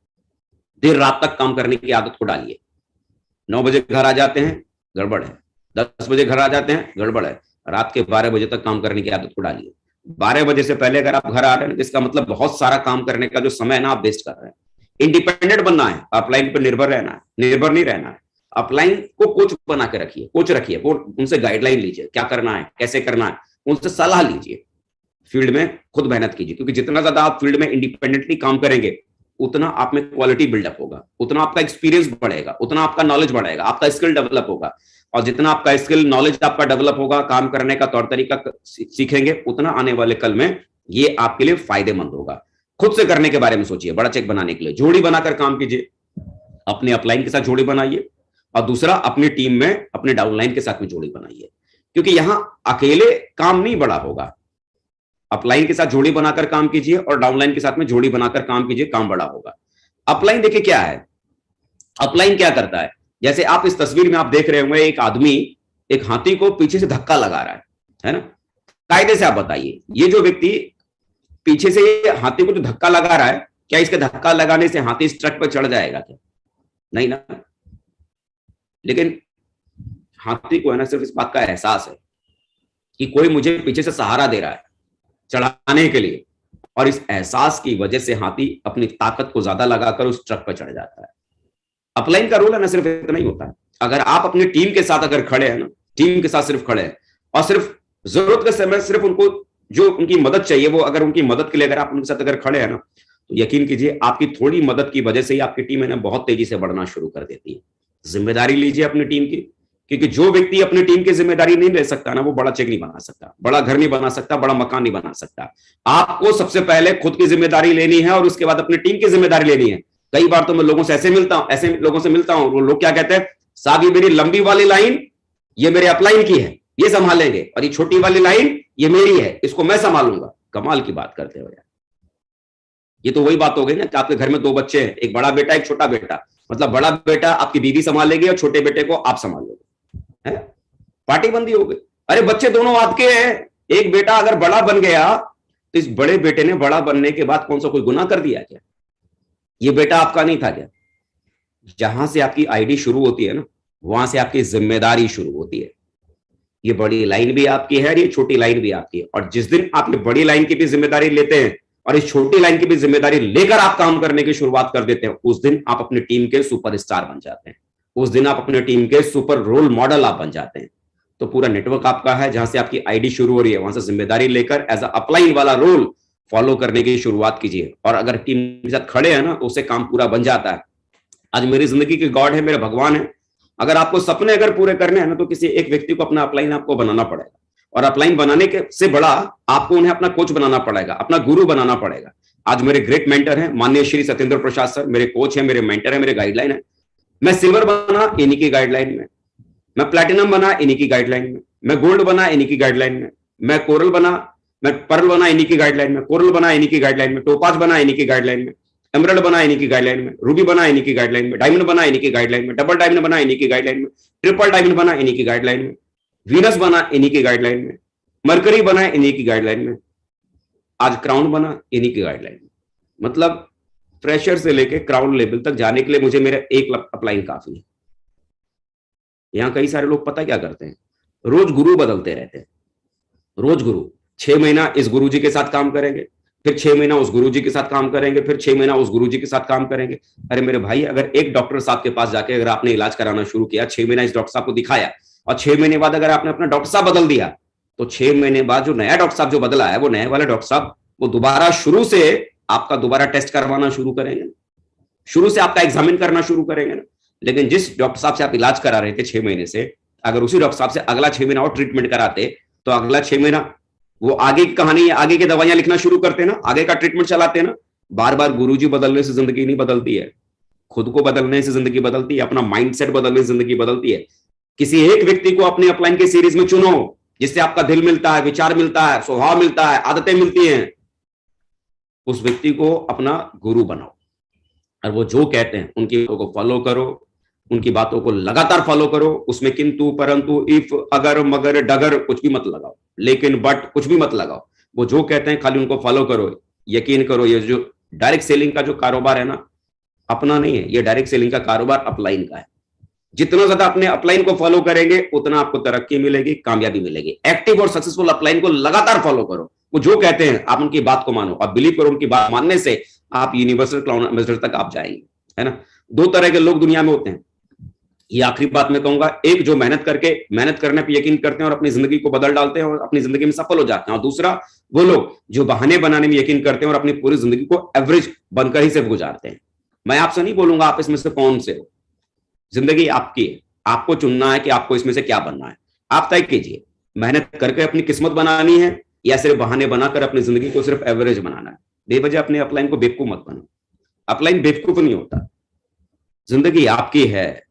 देर रात तक काम करने की आदत को डालिए। 9 बजे घर आ जाते हैं, गड़बड़ है। 10 बजे घर आ जाते हैं, गड़बड़ है। रात के 12 बजे तक काम करने की आदत को डालिए। 12 बजे से पहले अगर आप घर आ रहे हैं इसका मतलब बहुत सारा काम करने का जो समय है ना आप वेस्ट कर रहे हैं। इंडिपेंडेंट बनना है, अपलाइन पर निर्भर रहना है, निर्भर नहीं रहना है। अपलाइन को कोच बना के रखिए, कोच रखिए, वो उनसे गाइडलाइन लीजिए, क्या करना है, कैसे करना है, उनसे सलाह लीजिए। फील्ड में खुद मेहनत कीजिए क्योंकि जितना ज्यादा आप फील्ड में इंडिपेंडेंटली काम करेंगे उतना आप में क्वालिटी बिल्डअप होगा, उतना आपका एक्सपीरियंस बढ़ेगा, उतना आपका नॉलेज बढ़ेगा, आपका स्किल डेवलप होगा। और जितना आपका स्किल नॉलेज आपका डेवलप होगा, काम करने का तौर तरीका सीखेंगे, उतना आने वाले कल में ये आपके लिए फायदेमंद होगा। खुद से करने के बारे में सोचिए। बड़ा चेक बनाने के लिए जोड़ी बनाकर काम कीजिए, अपने अपलाइन के साथ जोड़ी बनाइए और दूसरा अपनी टीम में अपने डाउनलाइन के साथ में जोड़ी बनाइए क्योंकि यहां अकेले काम नहीं बड़ा होगा। अपलाइन के साथ जोड़ी बनाकर काम कीजिए और डाउनलाइन के साथ में जोड़ी बनाकर काम कीजिए, काम बड़ा होगा। अपलाइन देखिए क्या है, अपलाइन क्या करता है, जैसे आप इस तस्वीर में आप देख रहे होंगे एक आदमी एक हाथी को पीछे से धक्का लगा रहा है ना। कायदे से आप बताइए ये जो व्यक्ति पीछे से ये हाथी को जो धक्का लगा रहा है, क्या इसके धक्का लगाने से हाथी इस ट्रक पर चढ़ जाएगा क्या? नहीं ना। लेकिन हाथी को है ना सिर्फ इस बात का एहसास है कि कोई मुझे पीछे से सहारा दे रहा है चढ़ाने के लिए, और इस एहसास की वजह से हाथी अपनी ताकत को ज्यादा लगाकर उस ट्रक पर चढ़ जाता है। अपलाइन का रोल है ना सिर्फ इतना ही होता है, अगर आप अपनी टीम के साथ अगर खड़े हैं ना, टीम के साथ सिर्फ खड़े हैं और सिर्फ जरूरत के समय सिर्फ उनको जो उनकी मदद चाहिए वो अगर उनकी मदद के लिए अगर आप उनके साथ अगर खड़े हैं ना, तो यकीन कीजिए आपकी थोड़ी मदद की वजह से ही आपकी टीम है ना बहुत तेजी से बढ़ना शुरू कर देती है। जिम्मेदारी लीजिए अपनी टीम की, क्योंकि जो व्यक्ति अपनी टीम की जिम्मेदारी नहीं ले सकता ना, वो बड़ा चेक नहीं बना सकता, बड़ा घर नहीं बना सकता, बड़ा मकान नहीं बना सकता। आपको सबसे पहले खुद की जिम्मेदारी लेनी है और उसके बाद अपनी टीम की जिम्मेदारी लेनी है। कई बार तो मैं लोगों से ऐसे लोगों से मिलता हूं, वो लोग क्या कहते हैं, साहब ये मेरी लंबी वाली लाइन ये मेरे अपलाइन की है, ये संभालेंगे, और ये छोटी वाली लाइन ये मेरी है, इसको मैं संभालूंगा। कमाल की बात करते हो यार। ये तो वही बात हो गई ना कि आपके घर में 2 बच्चे हैं, एक बड़ा बेटा एक छोटा बेटा, मतलब बड़ा बेटा आपकी बीवी संभालेगी और छोटे बेटे को आप संभालोगे, है पार्टी बंदी हो गई। अरे बच्चे दोनों आपके हैं, एक बेटा अगर बड़ा बन गया तो इस बड़े बेटे ने बड़ा बनने के बाद कौन सा कोई गुनाह कर दिया क्या? ये बेटा आपका नहीं था क्या? जहां से आपकी आईडी शुरू होती है ना, वहां से आपकी जिम्मेदारी शुरू होती है। ये बड़ी लाइन भी आपकी है, ये छोटी लाइन भी आपकी है, और जिस दिन आप ये बड़ी लाइन की भी जिम्मेदारी लेते हैं और इस छोटी लाइन की भी जिम्मेदारी लेकर आप काम करने की शुरुआत कर देते हैं, उस दिन आप अपनी टीम के सुपरस्टार बन जाते हैं, उस दिन आप अपनी टीम के सुपर रोल मॉडल आप बन जाते हैं। तो पूरा नेटवर्क आपका है, जहां से आपकी आईडी शुरू हो रही है वहां से जिम्मेदारी लेकर एज अ अपलाइन वाला रोल फॉलो करने की शुरुआत कीजिए, और अगर टीम के साथ खड़े हैं ना तो उससे काम पूरा बन जाता है। आज मेरी जिंदगी के गॉड है, मेरे भगवान है। अगर आपको सपने अगर पूरे करने हैं ना तो किसी एक व्यक्ति को अपना अपलाइन आपको बनाना पड़ेगा, और अपलाइन बनाने के से बड़ा आपको उन्हें अपना कोच बनाना पड़ेगा, अपना गुरु बनाना पड़ेगा। आज मेरे ग्रेट मेंटर हैं माननीय श्री सत्येंद्र प्रसाद सर, मेरे कोच हैं, मेरे मेंटर हैं, मेरे गाइडलाइन है। मैं सिल्वर बना इन्हीं की गाइडलाइन में, मैं प्लैटिनम बना इन्हीं की गाइडलाइन में, मैं गोल्ड बना इन्हीं की गाइडलाइन में, मैं कोरल बना, मैं पर्ल बना इन्हीं की गाइडलाइन में, कोरल बना इन्हीं की गाइडलाइन में, टोपाज बना इन्हीं की गाइडलाइन में, एमरल्ड बना इन्हीं की गाइडलाइन में, रूबी बना इन्हीं की गाइडलाइन में, डायमंड बना इन्हीं की गाइडलाइन में, डबल डायमंड बना इन्हीं की गाइडलाइन में, ट्रिपल डायमंड बना इन्हीं की गाइडलाइन में, वीनस बना इन्हीं की गाइडलाइन में, मरकरी बना इन्हीं की गाइडलाइन में, आज क्राउन बना इन्हीं की गाइडलाइन में। मतलब फ्रेशर से लेके क्राउन लेवल तक जाने के लिए मुझे मेरा 1 अपलाइन काफी है। यहां कई सारे लोग पता क्या करते हैं, रोज गुरु बदलते रहते हैं, रोज गुरु। 6 महीना इस गुरुजी के साथ काम करेंगे, फिर 6 महीना उस गुरुजी के साथ काम करेंगे, फिर 6 महीना उस गुरुजी के साथ काम करेंगे। अरे मेरे भाई, अगर एक डॉक्टर साहब के पास जाके अगर आपने इलाज कराना शुरू किया, 6 महीना इस डॉक्टर साहब को दिखाया, और 6 महीने बाद अगर आपने अपना डॉक्टर साहब बदल दिया, तो 6 महीने बाद जो नया डॉक्टर साहब जो बदला है, वो नए वाले डॉक्टर साहब वो दोबारा शुरू से आपका दोबारा टेस्ट करवाना शुरू करेंगे, शुरू से आपका एग्जामिन करना शुरू करेंगे ना। लेकिन जिस डॉक्टर साहब से आप इलाज करा रहे थे 6 महीने से, अगर उसी डॉक्टर साहब से अगला 6 महीना और ट्रीटमेंट कराते, तो अगला 6 महीना वो आगे की कहानी, आगे की दवाइयां लिखना शुरू करते ना, आगे का ट्रीटमेंट चलाते ना। बार बार गुरुजी बदलने से जिंदगी नहीं बदलती है, खुद को बदलने से जिंदगी बदलती है, अपना माइंडसेट बदलने से जिंदगी बदलती है। किसी एक व्यक्ति को अपने अपलाइन के सीरीज में चुनो, जिससे आपका दिल मिलता है, विचार मिलता है, स्वभाव मिलता है, आदतें मिलती हैं। उस व्यक्ति को अपना गुरु बनाओ, और वो जो कहते हैं उनकी बातों को फॉलो करो, उनकी बातों को लगातार फॉलो करो। उसमें किंतु, परंतु, इफ, अगर, मगर, डगर कुछ भी मत लगाओ, लेकिन, बट कुछ भी मत लगाओ। वो जो कहते हैं खाली उनको फॉलो करो। यकीन करो, ये जो डायरेक्ट सेलिंग का जो कारोबार है ना, अपना नहीं है, ये डायरेक्ट सेलिंग का कारोबार अपलाइन का है। जितना ज्यादा अपने अपलाइन को फॉलो करेंगे उतना आपको तरक्की मिलेगी, कामयाबी मिलेगी। एक्टिव और सक्सेसफुल अपलाइन को लगातार फॉलो करो। वो जो कहते हैं आप उनकी बात को मानो, आप बिलीव करो, उनकी बात मानने से आप यूनिवर्सल क्लाउड एम्बेसडर तक आप जाएंगे, है ना। 2 तरह के लोग दुनिया में होते हैं, ये आखिरी बात मैं कहूंगा। एक जो मेहनत करने पे यकीन करते हैं और अपनी जिंदगी को बदल डालते हैं और अपनी जिंदगी में सफल हो जाते हैं, और दूसरा वो लोग जो बहाने बनाने में यकीन करते हैं और अपनी पूरी जिंदगी को एवरेज बनकर ही सिर्फ गुजारते हैं। मैं आपसे नहीं बोलूंगा आप इसमें से कौन से हो, जिंदगी आपकी है, आपको चुनना है कि आपको इसमें से क्या बनना है। आप तय कीजिए, मेहनत करके अपनी किस्मत बनानी है या सिर्फ बहाने बनाकर अपनी जिंदगी को सिर्फ एवरेज बनाना है। बेवजह अपने अपलाइन को बेवकूफ मत बनो, अपलाइन बेवकूफ नहीं होता। जिंदगी आपकी है,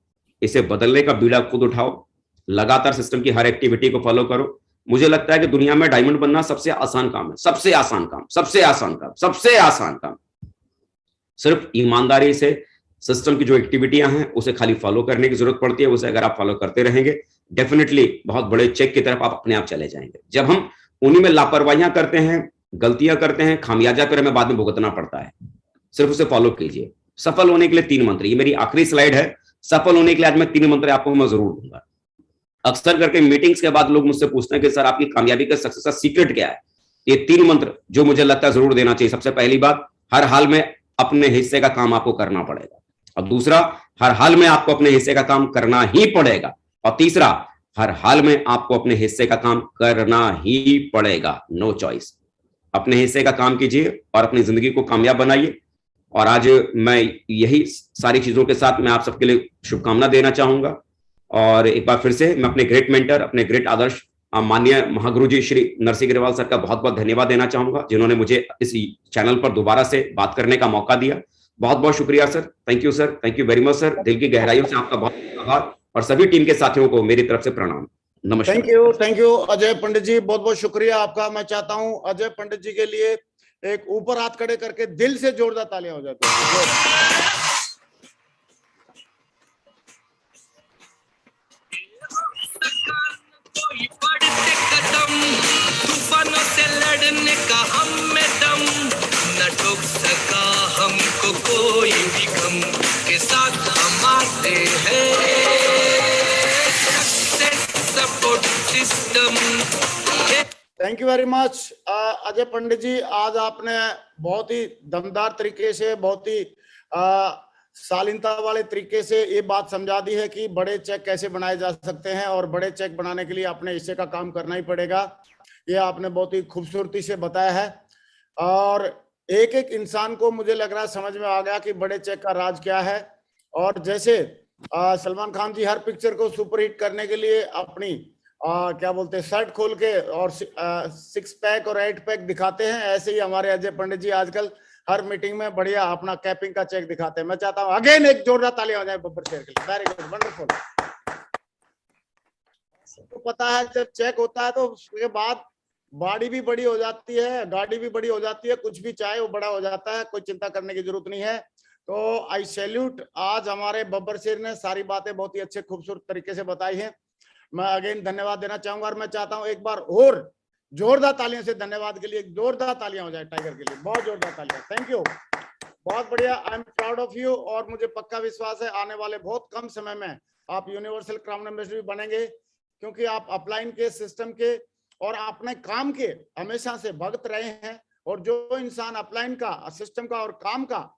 इसे बदलने का बीड़ा खुद उठाओ, लगातार सिस्टम की हर एक्टिविटी को फॉलो करो। मुझे लगता है कि दुनिया में डायमंड बनना सबसे आसान काम है, सबसे आसान काम, सबसे आसान काम, सबसे आसान काम। सिर्फ ईमानदारी से सिस्टम की जो एक्टिविटियां हैं उसे खाली फॉलो करने की जरूरत पड़ती है। उसे अगर आप फॉलो करते रहेंगे, डेफिनेटली बहुत बड़े चेक की तरफ आप अपने आप चले जाएंगे। जब हम उन्हीं में लापरवाहियां करते हैं, गलतियां करते हैं, खामियाजा फिर हमें बाद में भुगतना पड़ता है। सिर्फ उसे फॉलो कीजिए। सफल होने के लिए 3 मंत्र, ये मेरी आखिरी स्लाइड है। सफल होने के लिए आज मैं 3 मंत्र आपको मैं जरूर दूंगा। अक्सर करके मीटिंग्स के बाद लोग मुझसे पूछते हैं कि सर आपकी कामयाबी का सक्सेस का सीक्रेट क्या है। ये 3 मंत्र जो मुझे लगता है जरूर देना चाहिए। सबसे पहली बात, हर हाल में अपने हिस्से का काम आपको करना पड़ेगा। और दूसरा, हर हाल में आपको अपने हिस्से का काम करना ही पड़ेगा। और तीसरा, हर हाल में आपको अपने हिस्से का काम करना ही पड़ेगा, नो चॉइस। अपने हिस्से का काम कीजिए और अपनी जिंदगी को कामयाब बनाइए। और आज मैं यही सारी चीजों के साथ मैं आप सबके लिए शुभकामना देना चाहूंगा। और एक बार फिर से मैं अपने ग्रेट मेंटर, अपने ग्रेट आदर्श माननीय महागुरु जी श्री नरसिंह अग्रवाल सर का बहुत बहुत धन्यवाद देना चाहूंगा, जिन्होंने मुझे इस चैनल पर दोबारा से बात करने का मौका दिया। बहुत बहुत शुक्रिया sir, thank you sir, thank you very much sir. दिल की गहराइयों से आपका बहुत आभार और सभी टीम के साथियों को मेरी तरफ से प्रणाम। नमस्कार। थैंक यू अजय पंडित जी, बहुत बहुत शुक्रिया आपका। मैं चाहता हूं अजय पंडित जी के लिए एक ऊपर हाथ खड़े करके दिल से जोरदार तालियां हो जाती हैं। कोई बढ़ते कदम, तूफानों से लड़ने का हम में दम, न ठोक सका हमको कोई भी गम, के साथ हम आते हैं support system. Thank you very much Ajay Pandit ji. आज आपने बहुत ही दमदार तरीके से, बहुत ही शालीनता वाले तरीके से ये बात समझा दी है कि बड़े चेक कैसे बनाए जा सकते हैं और बड़े चेक बनाने के लिए अपने हिस्से का काम करना ही पड़ेगा। ये आपने बहुत ही खूबसूरती से बताया है और एक एक इंसान को मुझे लग रहा है समझ में आ गया कि बड़े चेक का राज क्या है। और जैसे सलमान खान जी हर पिक्चर को सुपरहिट करने के लिए अपनी क्या बोलते हैं शर्ट खोल के और 6 पैक और 8 पैक दिखाते हैं, ऐसे ही हमारे अजय पंडित जी आजकल हर मीटिंग में बढ़िया अपना कैपिंग का चेक दिखाते हैं। मैं चाहता हूं अगेन एक जोरदार ताली हो जाए बब्बर शेर के लिए। Very good, wonderful. तो पता है जब चेक होता है तो उसके बाद बॉडी भी बड़ी हो जाती है, गाड़ी भी बड़ी हो जाती है, कुछ भी चाहे वो बड़ा हो जाता है, कोई चिंता करने की जरूरत नहीं है। तो आई सैल्यूट, आज हमारे बब्बर शेर ने सारी बातें बहुत ही अच्छे खूबसूरत तरीके से बताई है। मैं अगेन धन्यवाद देना चाहूंगा और मैं चाहता हूं एक बार और जोरदार तालियों से धन्यवाद के लिए जोरदार तालियां हो जाए टाइगर के लिए, बहुत जोरदार तालियां। थैंक यू, बहुत बढ़िया। I am proud of you और मुझे पक्का विश्वास है आने वाले बहुत कम समय में आप यूनिवर्सल क्राउन एम्बेसडर बनेंगे, क्योंकि आप अपलाइन के सिस्टम के और अपने काम के हमेशा से भक्त रहे हैं। और जो इंसान अपलाइन का, सिस्टम का और काम का